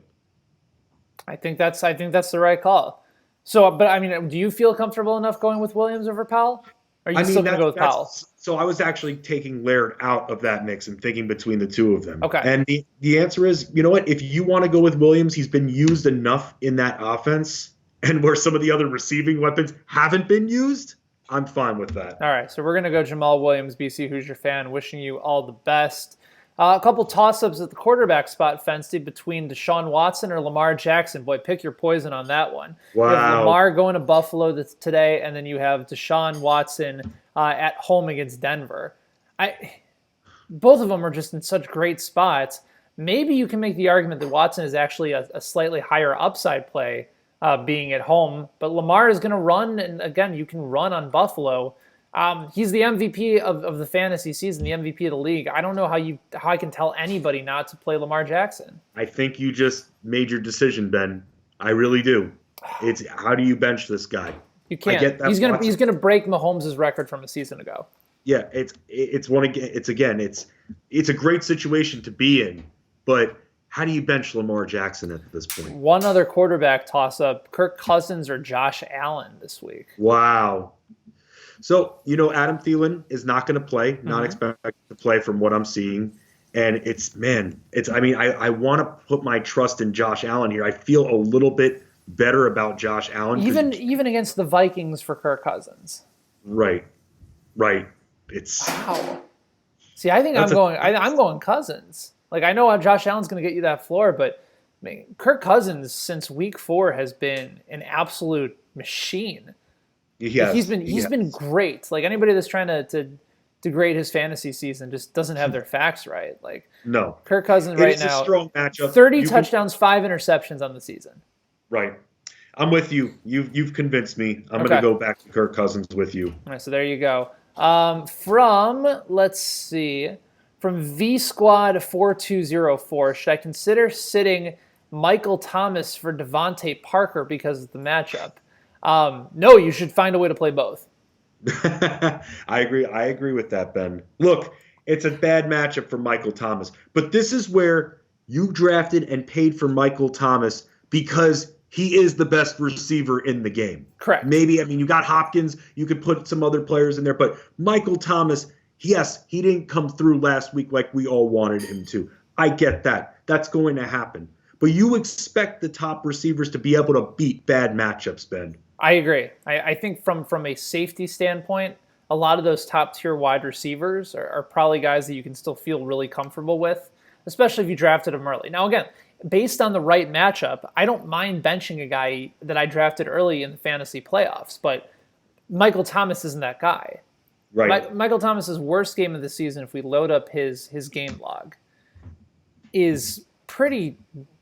Speaker 1: I think that's the right call. So, but I mean, do you feel comfortable enough going with Williams over Powell? Or are you still going to go with Powell?
Speaker 2: So I was actually taking Laird out of that mix and thinking between the two of them.
Speaker 1: Okay.
Speaker 2: And the answer is, you know what? If you want to go with Williams, he's been used enough in that offense, and where some of the other receiving weapons haven't been used, I'm fine with that.
Speaker 1: All right, so we're going to go Jamal Williams, BC Hoosier fan, wishing you all the best. A couple toss-ups at the quarterback spot, Fensty, between Deshaun Watson or Lamar Jackson. Boy, pick your poison on that one.
Speaker 2: Wow.
Speaker 1: You have Lamar going to Buffalo today, and then you have Deshaun Watson at home against Denver. Both of them are just in such great spots. Maybe you can make the argument that Watson is actually a slightly higher upside play being at home, but Lamar is going to run, and again, you can run on Buffalo. He's the MVP of the fantasy season, the MVP of the league. I don't know how I can tell anybody not to play Lamar Jackson.
Speaker 2: I think you just made your decision, Ben. I really do. It's how do you bench this guy?
Speaker 1: You can't. He's gonna break Mahomes' record from a season ago.
Speaker 2: Yeah, it's a great situation to be in, but how do you bench Lamar Jackson at this point?
Speaker 1: One other quarterback toss-up, Kirk Cousins or Josh Allen this week.
Speaker 2: Wow. So, Adam Thielen is not going to play, not expected to play from what I'm seeing. And I want to put my trust in Josh Allen here. I feel a little bit better about Josh Allen.
Speaker 1: Even against the Vikings for Kirk Cousins.
Speaker 2: Right. It's
Speaker 1: wow. See, I think I'm going Cousins. Like, I know how Josh Allen's going to get you that floor, but I mean, Kirk Cousins since week 4 has been an absolute machine.
Speaker 2: Yes,
Speaker 1: he's been great. Like, anybody that's trying to degrade his fantasy season just doesn't have their facts right. Like,
Speaker 2: no,
Speaker 1: Kirk Cousins right now,
Speaker 2: a strong matchup.
Speaker 1: 30 touchdowns, 5 interceptions on the season.
Speaker 2: Right. I'm with you. You've convinced me. I'm going to go back to Kirk Cousins with you.
Speaker 1: All right, so there you go. From V Squad 4204, should I consider sitting Michael Thomas for Devontae Parker because of the matchup? No, you should find a way to play both.
Speaker 2: I agree with that, Ben. Look, it's a bad matchup for Michael Thomas, but this is where you drafted and paid for Michael Thomas because he is the best receiver in the game.
Speaker 1: Correct.
Speaker 2: Maybe, you got Hopkins, you could put some other players in there, but Michael Thomas, yes, he didn't come through last week like we all wanted him to. I get that. That's going to happen. But you expect the top receivers to be able to beat bad matchups, Ben.
Speaker 1: I agree. I think from a safety standpoint, a lot of those top-tier wide receivers are probably guys that you can still feel really comfortable with, especially if you drafted them early. Now, again, based on the right matchup, I don't mind benching a guy that I drafted early in the fantasy playoffs, but Michael Thomas isn't that guy.
Speaker 2: Right.
Speaker 1: Michael Thomas's worst game of the season, if we load up his game log, is pretty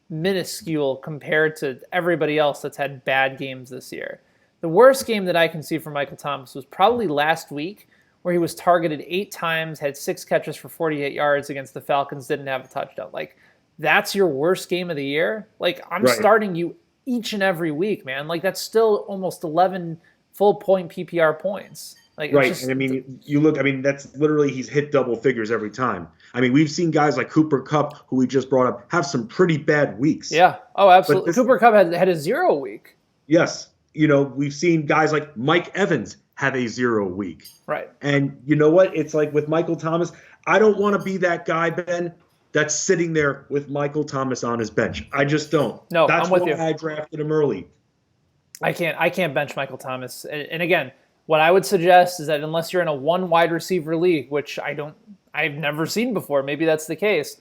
Speaker 1: minuscule compared to everybody else that's had bad games this year. The worst game that I can see for Michael Thomas was probably last week, where he was targeted 8 times, had 6 catches for 48 yards against the Falcons, didn't have a touchdown. Like, that's your worst game of the year? Like, I'm starting you each and every week, man. Like, that's still almost 11 full-point PPR points. Like,
Speaker 2: right, and that's literally, he's hit double figures every time. We've seen guys like Cooper Kupp, who we just brought up, have some pretty bad weeks.
Speaker 1: Yeah, oh, absolutely. Cooper Kupp had a 0 week.
Speaker 2: Yes. We've seen guys like Mike Evans have a 0 week.
Speaker 1: Right.
Speaker 2: And you know what? It's like with Michael Thomas, I don't want to be that guy, Ben, that's sitting there with Michael Thomas on his bench. I just don't.
Speaker 1: No,
Speaker 2: that's
Speaker 1: I'm with you.
Speaker 2: That's why I drafted him early.
Speaker 1: I can't bench Michael Thomas. And again, what I would suggest is that unless you're in a 1 wide receiver league, which I've never seen before, maybe that's the case.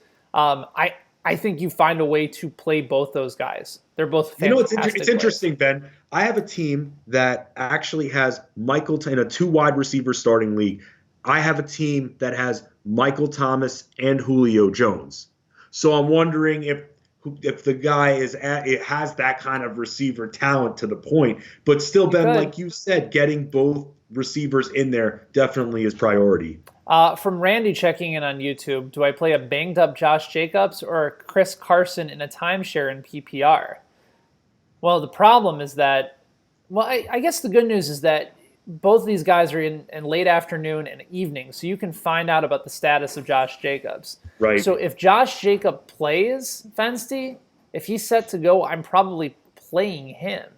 Speaker 1: I think you find a way to play both those guys. They're both fantastic.
Speaker 2: It's interesting, Ben. I have a team that actually has Michael in a 2 wide receiver starting league. I have a team that has Michael Thomas and Julio Jones. So I'm wondering if the guy it has that kind of receiver talent to the point, but still, Ben, like you said, getting both receivers in there definitely is priority.
Speaker 1: From Randy checking in on YouTube, do I play a banged up Josh Jacobs or Chris Carson in a timeshare in PPR? Well, the problem is that, I guess the good news is that both of these guys are in late afternoon and evening, so you can find out about the status of Josh Jacobs.
Speaker 2: Right.
Speaker 1: So if Josh Jacob plays, Fensty, if he's set to go, I'm probably playing him.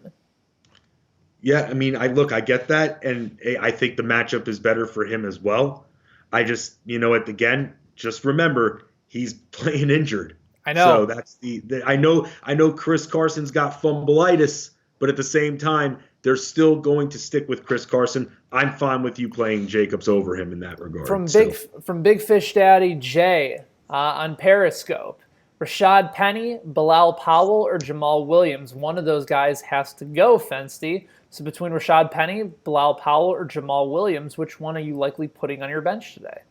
Speaker 2: Yeah, I mean, I get that, and I think the matchup is better for him as well. I just, again, just remember he's playing injured.
Speaker 1: I know.
Speaker 2: So that's I know Chris Carson's got fumbleitis, but at the same time, they're still going to stick with Chris Carson. I'm fine with you playing Jacobs over him in that regard.
Speaker 1: From Big Fish Daddy Jay on Periscope, Rashad Penny, Bilal Powell, or Jamal Williams. One of those guys has to go, Fensty. So between Rashad Penny, Bilal Powell, or Jamal Williams, which one are you likely putting on your bench today?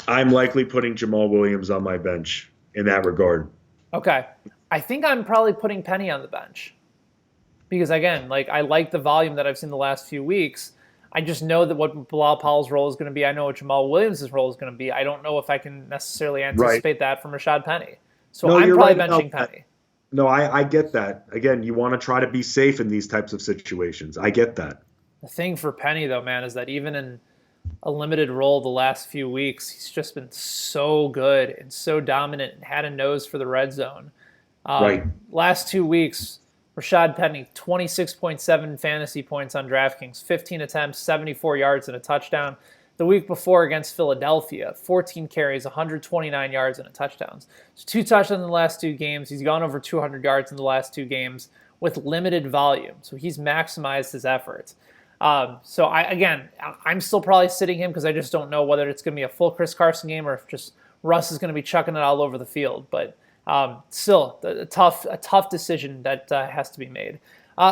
Speaker 2: I'm likely putting Jamal Williams on my bench in that regard.
Speaker 1: Okay. I think I'm probably putting Penny on the bench. Because again, I like the volume that I've seen the last few weeks. I just know that what Bilal Powell's role is going to be. I know what Jamal Williams' role is going to be. I don't know if I can necessarily anticipate that from Rashad Penny. So I'm probably benching Penny.
Speaker 2: No, I get that. Again, you want to try to be safe in these types of situations. I get that.
Speaker 1: The thing for Penny, though, man, is that even in a limited role the last few weeks, he's just been so good and so dominant and had a nose for the red zone.
Speaker 2: Right.
Speaker 1: Last 2 weeks, Rashad Penny, 26.7 fantasy points on DraftKings, 15 attempts, 74 yards, and a touchdown. The week before against Philadelphia, 14 carries, 129 yards, and a touchdown. So 2 touchdowns in the last 2 games. He's gone over 200 yards in the last 2 games with limited volume. So he's maximized his efforts. So I'm still probably sitting him because I just don't know whether it's going to be a full Chris Carson game or if just Russ is going to be chucking it all over the field. But still, a tough decision that has to be made.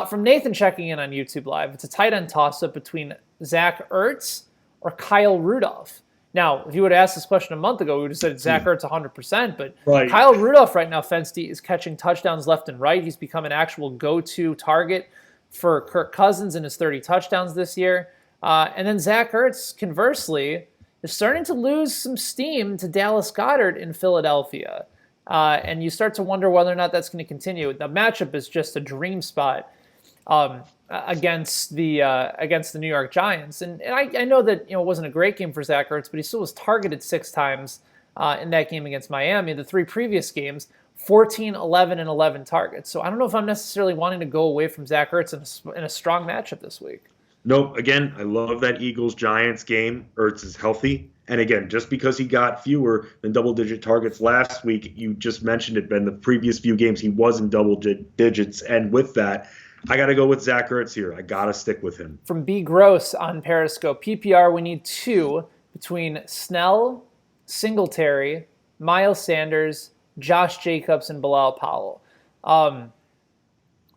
Speaker 1: From Nathan checking in on YouTube Live, it's a tight end toss-up between Zach Ertz or Kyle Rudolph. Now, if you would have asked this question a month ago, we would have said Zach Ertz 100%, but right. Kyle Rudolph right now, Fensty, is catching touchdowns left and right. He's become an actual go-to target for Kirk Cousins in his 30 touchdowns this year. And then Zach Ertz, conversely, is starting to lose some steam to Dallas Goedert in Philadelphia. And you start to wonder whether or not that's going to continue. The matchup is just a dream spot against the New York Giants. And I know that it wasn't a great game for Zach Ertz, but he still was targeted 6 times in that game against Miami. The 3 previous games, 14, 11, and 11 targets. So I don't know if I'm necessarily wanting to go away from Zach Ertz in a strong matchup this week.
Speaker 2: Nope. Again, I love that Eagles-Giants game. Ertz is healthy. And again, just because he got fewer than double-digit targets last week, you just mentioned it, Ben, the previous few games he was in double digits. And with that, I got to go with Zach Ertz here. I got to stick with him.
Speaker 1: From B. Gross on Periscope, PPR, we need 2 between Snell, Singletary, Miles Sanders, Josh Jacobs, and Bilal Powell.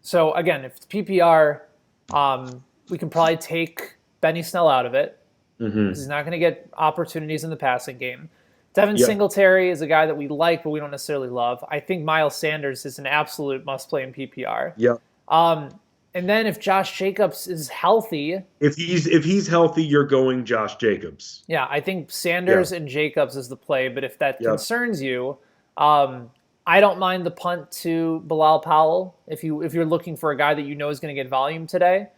Speaker 1: So again, if it's PPR, we can probably take Benny Snell out of it. Mm-hmm. He's not going to get opportunities in the passing game. Devin Singletary is a guy that we like, but we don't necessarily love. I think Miles Sanders is an absolute must-play in PPR.
Speaker 2: Yeah.
Speaker 1: And then if Josh Jacobs is healthy,
Speaker 2: if he's healthy, you're going Josh Jacobs.
Speaker 1: Yeah, I think Sanders and Jacobs is the play. But if that concerns you, I don't mind the punt to Bilal Powell if you're looking for a guy that you know is going to get volume today.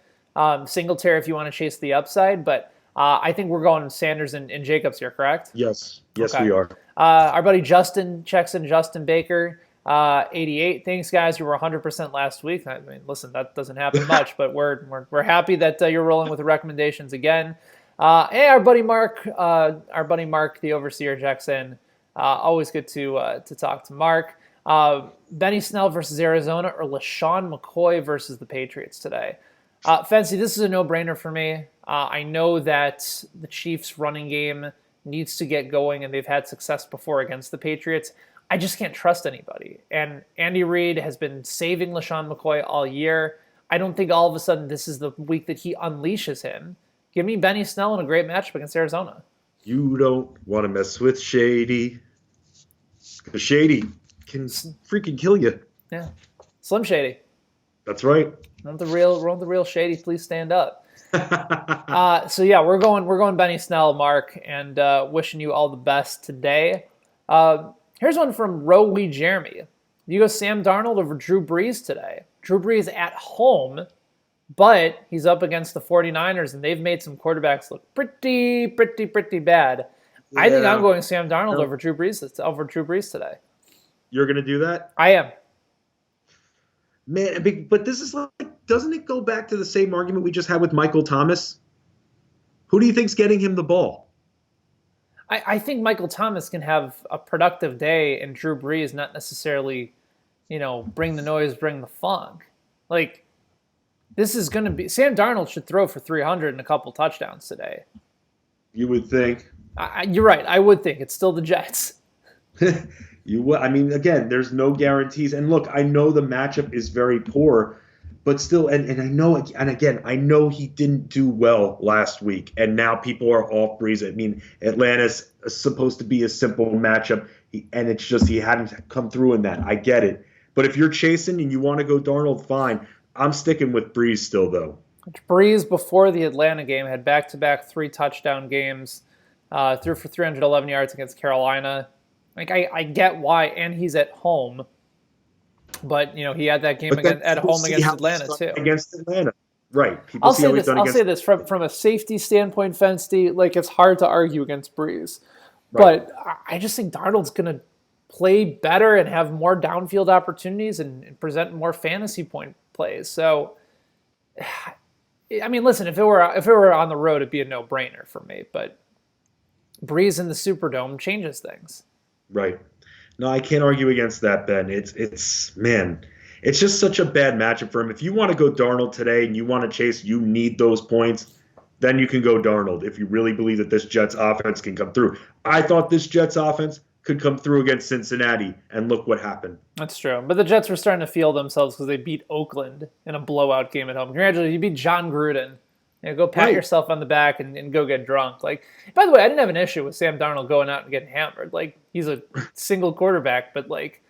Speaker 1: Singletary if you want to chase the upside, but I think we're going Sanders and Jacobs here, correct?
Speaker 2: Yes, we are.
Speaker 1: Our buddy Justin checks in, Justin Baker, 88. Thanks, guys. You were 100% last week. I mean, listen, that doesn't happen much, but we're happy that you're rolling with the recommendations again. Hey, our buddy Mark, the overseer, checks in. Always good to talk to Mark. Benny Snell versus Arizona or LaShawn McCoy versus the Patriots today. Fensty, this is a no-brainer for me. I know that the Chiefs' running game needs to get going, and they've had success before against the Patriots. I just can't trust anybody. And Andy Reid has been saving LaShawn McCoy all year. I don't think all of a sudden this is the week that he unleashes him. Give me Benny Snell in a great matchup against Arizona.
Speaker 2: You don't want to mess with Shady. Because Shady can freaking kill you.
Speaker 1: Yeah. Slim Shady.
Speaker 2: That's right.
Speaker 1: Want the real Shady, please stand up. So yeah, we're going Benny Snell, Mark, and wishing you all the best today. Here's one from Roe Jeremy. You go Sam Darnold over Drew Brees today. Drew Brees at home, but he's up against the 49ers, and they've made some quarterbacks look pretty bad. Yeah. I think I'm going Sam Darnold over Drew Brees today.
Speaker 2: You're going to do that?
Speaker 1: I am.
Speaker 2: Man, but this is like, doesn't it go back to the same argument we just had with Michael Thomas? Who do you think's getting him the ball?
Speaker 1: I think Michael Thomas can have a productive day, and Drew Brees not necessarily, bring the noise, bring the funk. Like, this is going to be... Sam Darnold should throw for 300 and a couple touchdowns today.
Speaker 2: You would think.
Speaker 1: You're right. I would think. It's still the Jets.
Speaker 2: I mean, again, there's no guarantees. And look, I know the matchup is very poor, but still, and I know, and again, I know he didn't do well last week, and now people are off Brees. I mean, Atlanta's supposed to be a simple matchup, and it's just he hadn't come through in that. I get it. But if you're chasing and you want to go Darnold, fine. I'm sticking with Brees still, though.
Speaker 1: Brees, before the Atlanta game, had back-to-back 3-touchdown games, threw for 311 yards against Carolina. Like, I get why, and he's at home. But, he had that game at home against Atlanta, too.
Speaker 2: Against Atlanta. Right.
Speaker 1: I'll say this from a safety standpoint, Fensty, like, it's hard to argue against Brees. Right. But I just think Darnold's going to play better and have more downfield opportunities and present more fantasy point plays. So, I mean, listen, if it were on the road, it'd be a no-brainer for me. But Brees in the Superdome changes things.
Speaker 2: Right. No, I can't argue against that, Ben. It's just such a bad matchup for him. If you want to go Darnold today and you want to chase, you need those points, then you can go Darnold if you really believe that this Jets offense can come through. I thought this Jets offense could come through against Cincinnati, and look what happened.
Speaker 1: That's true. But the Jets were starting to feel themselves because they beat Oakland in a blowout game at home. Congratulations, you beat John Gruden. Go pat yourself on the back and go get drunk. Like, by the way, I didn't have an issue with Sam Darnold going out and getting hammered. Like, he's a single quarterback, but, like,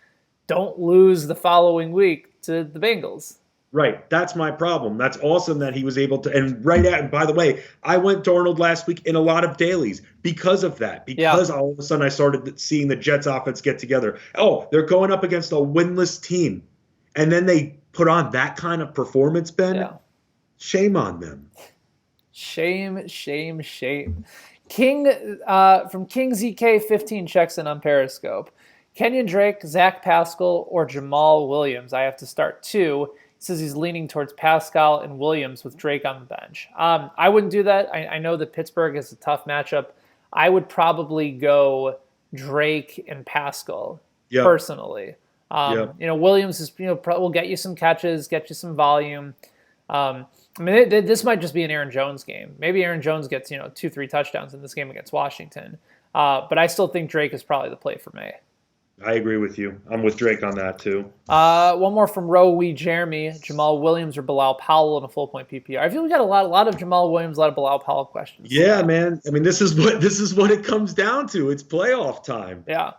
Speaker 1: don't lose the following week to the Bengals.
Speaker 2: Right. That's my problem. That's awesome that he was able to. And by the way, I went Darnold last week in a lot of dailies because of that. Because all of a sudden I started seeing the Jets offense get together. Oh, they're going up against a winless team. And then they put on that kind of performance, Ben. Yeah. Shame on them.
Speaker 1: Shame. King from King ZK15 checks in on Periscope. Kenyon Drake, Zach Pascal, or Jamal Williams? I have to start two. He says he's leaning towards Pascal and Williams with Drake on the bench. I wouldn't do that. I know that Pittsburgh is a tough matchup. I would probably go Drake and Pascal personally. Williams is will get you some catches, get you some volume. This might just be an Aaron Jones game. Maybe Aaron Jones gets 2-3 touchdowns in this game against Washington. But I still think Drake is probably the play for me.
Speaker 2: I agree with you. I'm with Drake on that too.
Speaker 1: One more from Roe Jeremy. Jamal Williams or Bilal Powell in a full point PPR. I feel we got a lot of Jamal Williams, a lot of Bilal Powell questions.
Speaker 2: Yeah, man. I mean, this is what it comes down to. It's playoff time.
Speaker 1: Yeah.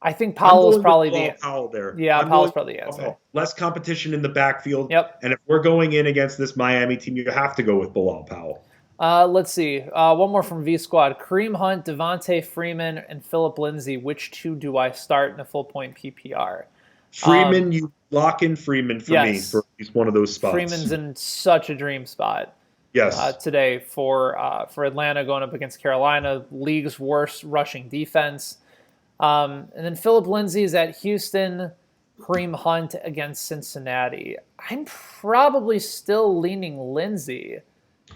Speaker 1: I think Powell is probably the
Speaker 2: Powell there.
Speaker 1: Yeah, Powell's probably the answer.
Speaker 2: Less competition in the backfield.
Speaker 1: Yep.
Speaker 2: And if we're going in against this Miami team, you have to go with Bilal Powell.
Speaker 1: Let's see. One more from V Squad. Kareem Hunt, Devontae Freeman, and Phillip Lindsay. Which two do I start in a full point PPR?
Speaker 2: Freeman, you lock in Freeman for me for at least one of those spots.
Speaker 1: Freeman's in such a dream spot.
Speaker 2: Yes.
Speaker 1: Today for Atlanta going up against Carolina, league's worst rushing defense. And then Phillip Lindsay is at Houston, Kareem Hunt against Cincinnati. I'm probably still leaning Lindsay,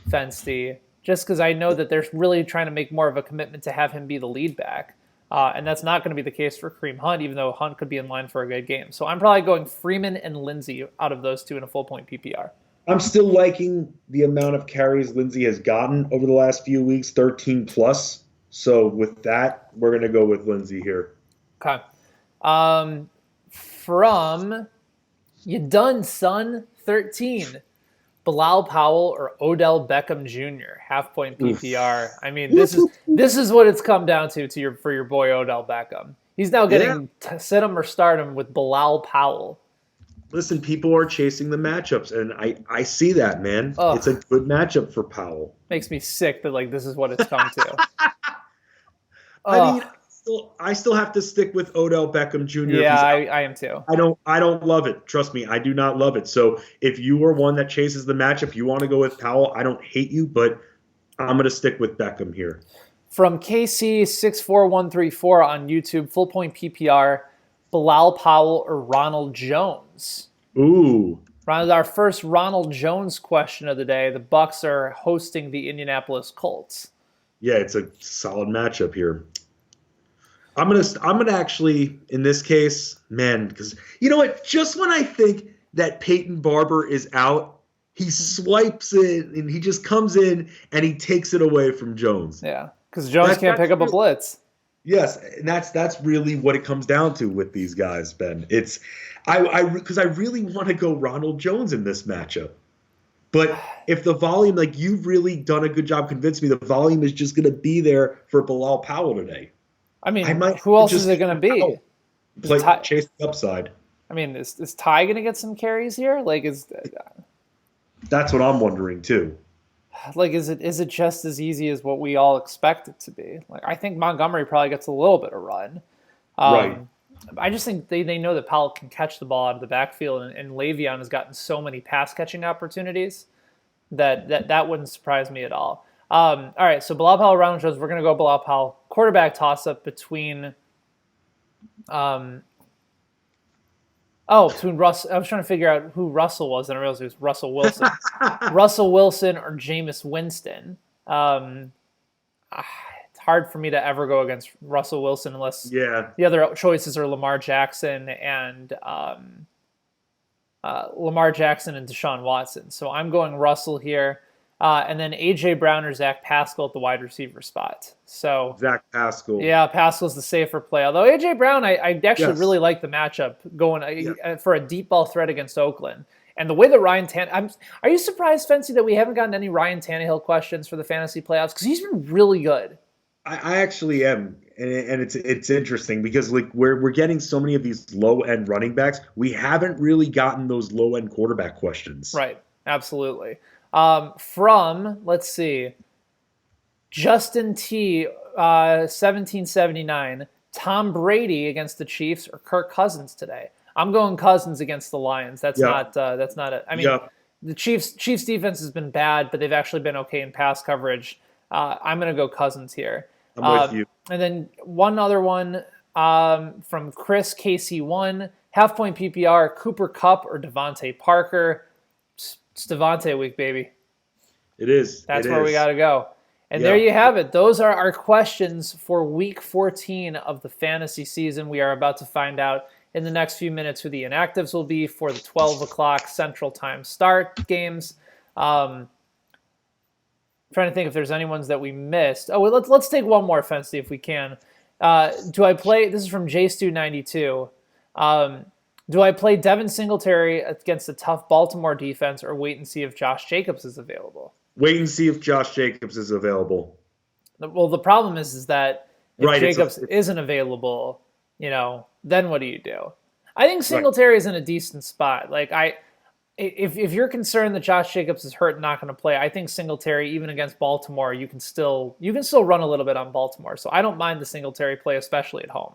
Speaker 1: Fensty, just because I know that they're really trying to make more of a commitment to have him be the lead back. And that's not going to be the case for Kareem Hunt, even though Hunt could be in line for a good game. So I'm probably going Freeman and Lindsay out of those two in a full point PPR.
Speaker 2: I'm still liking the amount of carries Lindsay has gotten over the last few weeks, 13 plus. So with that, we're going to go with Lindsay here.
Speaker 1: Okay. From You Done Son 13. Bilal Powell or Odell Beckham Jr. half point PPR.
Speaker 2: Oof.
Speaker 1: I mean, this is what it's come down to for your boy Odell Beckham. He's now getting sit him or start him with Bilal Powell.
Speaker 2: Listen, people are chasing the matchups, and I see that, man.
Speaker 1: Ugh.
Speaker 2: It's a good matchup for Powell.
Speaker 1: Makes me sick that this is what it's come to.
Speaker 2: I mean, I still have to stick with Odell Beckham Jr.
Speaker 1: Yeah, I am too.
Speaker 2: I don't love it. Trust me, I do not love it. So if you are one that chases the matchup, you want to go with Powell, I don't hate you, but I'm going to stick with Beckham here.
Speaker 1: From KC64134 on YouTube, full point PPR, Bilal Powell or Ronald Jones?
Speaker 2: Ooh.
Speaker 1: Our first Ronald Jones question of the day. The Bucs are hosting the Indianapolis Colts.
Speaker 2: Yeah, it's a solid matchup here. I'm gonna actually, in this case, man, because you know what? Just when I think that Peyton Barber is out, he swipes it and he just comes in and he takes it away from Jones.
Speaker 1: Yeah, because Jones can't pick up a blitz.
Speaker 2: Yes, and that's really what it comes down to with these guys, Ben. It's because I really want to go Ronald Jones in this matchup. But if the volume, you've really done a good job convincing me, the volume is just going to be there for Bilal Powell today.
Speaker 1: I mean, who else is it going to be?
Speaker 2: Chase the upside.
Speaker 1: I mean, is Ty going to get some carries here?
Speaker 2: That's what I'm wondering too.
Speaker 1: Is it just as easy as what we all expect it to be? I think Montgomery probably gets a little bit of run.
Speaker 2: Right.
Speaker 1: I just think they know that Powell can catch the ball out of the backfield, and Le'Veon has gotten so many pass catching opportunities that wouldn't surprise me at all. All right, so Bilal Powell, Ronald Jones. We're going to go Bilal Powell. Quarterback toss-up between between Russ. I was trying to figure out who Russell was, and I realized it was Russell Wilson. Russell Wilson or Jameis Winston. It's hard for me to ever go against Russell Wilson unless the other choices are Lamar Jackson and Deshaun Watson. So I'm going Russell here. And then A.J. Brown or Zach Pascal at the wide receiver spot. So
Speaker 2: Zach Pascal.
Speaker 1: Yeah, Pascal's the safer play. Although A.J. Brown, I actually really like the matchup going for a deep ball threat against Oakland. And the way that Ryan Tannehill... Are you surprised, Fensty, that we haven't gotten any Ryan Tannehill questions for the fantasy playoffs? Because he's been really good.
Speaker 2: I actually am. And it's interesting because we're getting so many of these low-end running backs. We haven't really gotten those low-end quarterback questions.
Speaker 1: Right, absolutely. From, let's see, Justin T, 1779, Tom Brady against the Chiefs or Kirk Cousins today? I'm going Cousins against the Lions. That's not it. I mean, the Chiefs defense has been bad, but they've actually been okay in pass coverage. I'm going to go Cousins here.
Speaker 2: I'm with you.
Speaker 1: And then one other one from Chris KC1, half point PPR, Cooper Kupp or Devontae Parker. It's Devontae week, baby.
Speaker 2: It is.
Speaker 1: That's where we got to go. And there you have it. Those are our questions for week 14 of the fantasy season. We are about to find out in the next few minutes who the inactives will be for the 12 o'clock Central Time start games. Trying to think if there's any ones that we missed. Oh, let's take one more, Fensty, if we can. Do I play? This is from JStew92. Do I play Devin Singletary against a tough Baltimore defense or wait and see if Josh Jacobs is available?
Speaker 2: Wait and see if Josh Jacobs is available.
Speaker 1: Well, the problem is that if Jacobs isn't available, then what do you do? I think Singletary is in a decent spot. If you're concerned that Josh Jacobs is hurt and not going to play, I think Singletary, even against Baltimore, you can still run a little bit on Baltimore. So I don't mind the Singletary play, especially at home.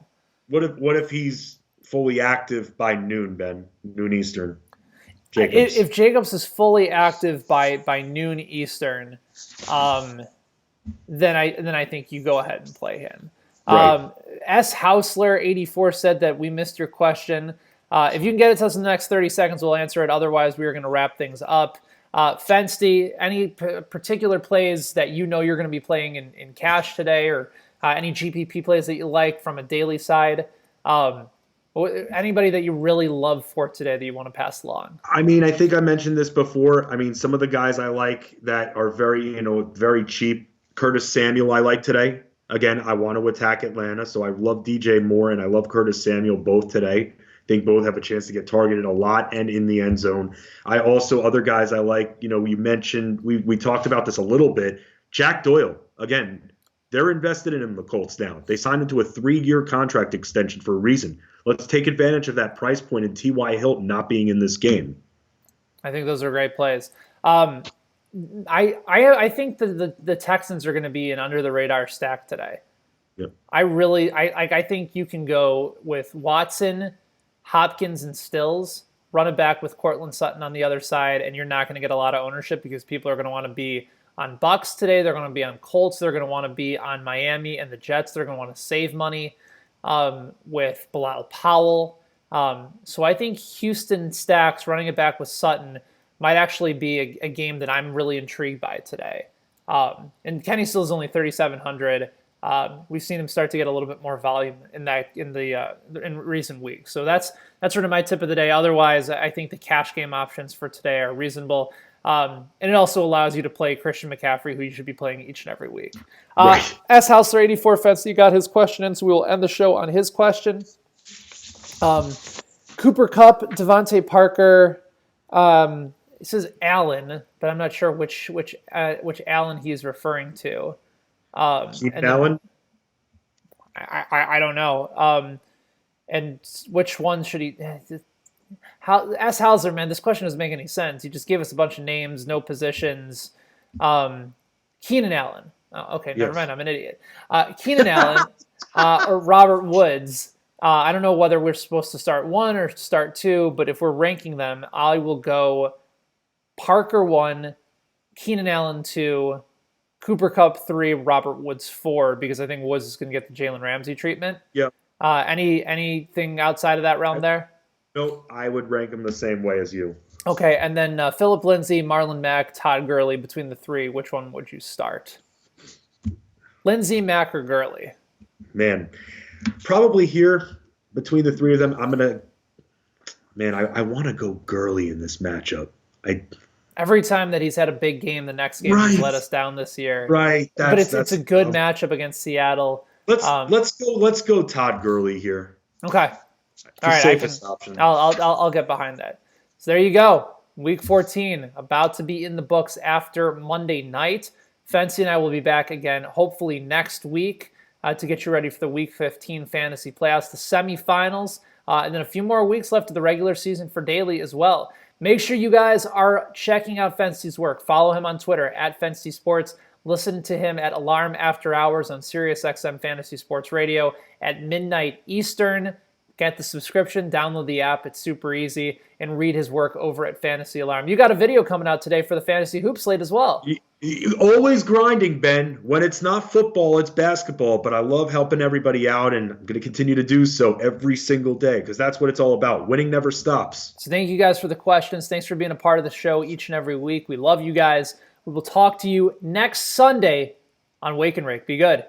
Speaker 2: What if he's fully active by noon, Ben? Noon Eastern. Jacobs.
Speaker 1: If Jacobs is fully active by noon Eastern, then I think you go ahead and play him.
Speaker 2: Right.
Speaker 1: S. Heisler 84 said that we missed your question. If you can get it to us in the next 30 seconds, we'll answer it. Otherwise, we are going to wrap things up. Fensty, any particular plays that you're going to be playing in cash today, or any GPP plays that you like from a daily side? Anybody that you really love for today that you want to pass along? I
Speaker 2: mean, I think I mentioned this before. I mean, some of the guys I like that are very, very cheap. Curtis Samuel I like today. Again, I want to attack Atlanta, so I love DJ Moore and I love Curtis Samuel both today. think both have a chance to get targeted a lot and in the end zone. I also, other guys I like, you mentioned, we talked about this a little bit. Jack Doyle, again, they're invested in him, the Colts now. They signed him to a 3-year contract extension for a reason. Let's take advantage of that price point and T.Y. Hilton not being in this game. I
Speaker 1: think those are great plays. I think the Texans are going to be an under the radar stack today.
Speaker 2: Yep.
Speaker 1: I think you can go with Watson, Hopkins, and Stills, run it back with Cortland Sutton on the other side, and you're not going to get a lot of ownership because people are going to want to be on Bucks today. They're going to be on Colts. They're going to want to be on Miami and the Jets. They're going to want to save money with Bilal Powell. So I think Houston stacks running it back with Sutton might actually be a game that I'm really intrigued by today. And Kenny Stills is only 3,700. We've seen him start to get a little bit more volume in recent weeks. So that's sort of my tip of the day. Otherwise, I think the cash game options for today are reasonable. And it also allows you to play Christian McCaffrey, who you should be playing each and every week.
Speaker 2: Right.
Speaker 1: S. Heisler84 Fensty got his question in, so we will end the show on his question. Cooper Kupp, Devontae Parker. It says Allen, but I'm not sure which Allen he's referring to.
Speaker 2: Allen?
Speaker 1: I don't know. And which one should he? Ask Hauser, man. This question doesn't make any sense. You just gave us a bunch of names, no positions. Keenan Allen. Oh, okay, never mind. I'm an idiot. Keenan Allen or Robert Woods. I don't know whether we're supposed to start one or start two, but if we're ranking them, I will go Parker 1, Keenan Allen 2, Cooper Kupp 3, Robert Woods 4, because I think Woods is going to get the Jalen Ramsey treatment.
Speaker 2: Yeah.
Speaker 1: Anything outside of that realm there?
Speaker 2: No, I would rank them the same way as you.
Speaker 1: Okay, and then Phillip Lindsay, Marlon Mack, Todd Gurley, between the three, which one would you start? Lindsay, Mack, or Gurley?
Speaker 2: Man, probably here between the three of them, I want to go Gurley in this matchup.
Speaker 1: Every time that he's had a big game, the next game has let us down this year.
Speaker 2: Right.
Speaker 1: But it's a good matchup against Seattle.
Speaker 2: Let's go Todd Gurley here.
Speaker 1: Okay. All right.
Speaker 2: Safest option.
Speaker 1: I'll get behind that. So there you go. Week 14 about to be in the books after Monday night. Fensty and I will be back again, hopefully next week, to get you ready for the Week 15 fantasy playoffs, the semifinals, and then a few more weeks left of the regular season for daily as well. Make sure you guys are checking out Fensty's work. Follow him on Twitter at Fensty Sports. Listen to him at Alarm After Hours on SiriusXM Fantasy Sports Radio at midnight Eastern. Get the subscription, download the app. It's super easy. And read his work over at Fantasy Alarm. You got a video coming out today for the Fantasy Hoop Slate as well.
Speaker 2: Always grinding, Ben. When it's not football, it's basketball. But I love helping everybody out, and I'm going to continue to do so every single day because that's what it's all about. Winning never stops.
Speaker 1: So thank you guys for the questions. Thanks for being a part of the show each and every week. We love you guys. We will talk to you next Sunday on Wake and Rake. Be good.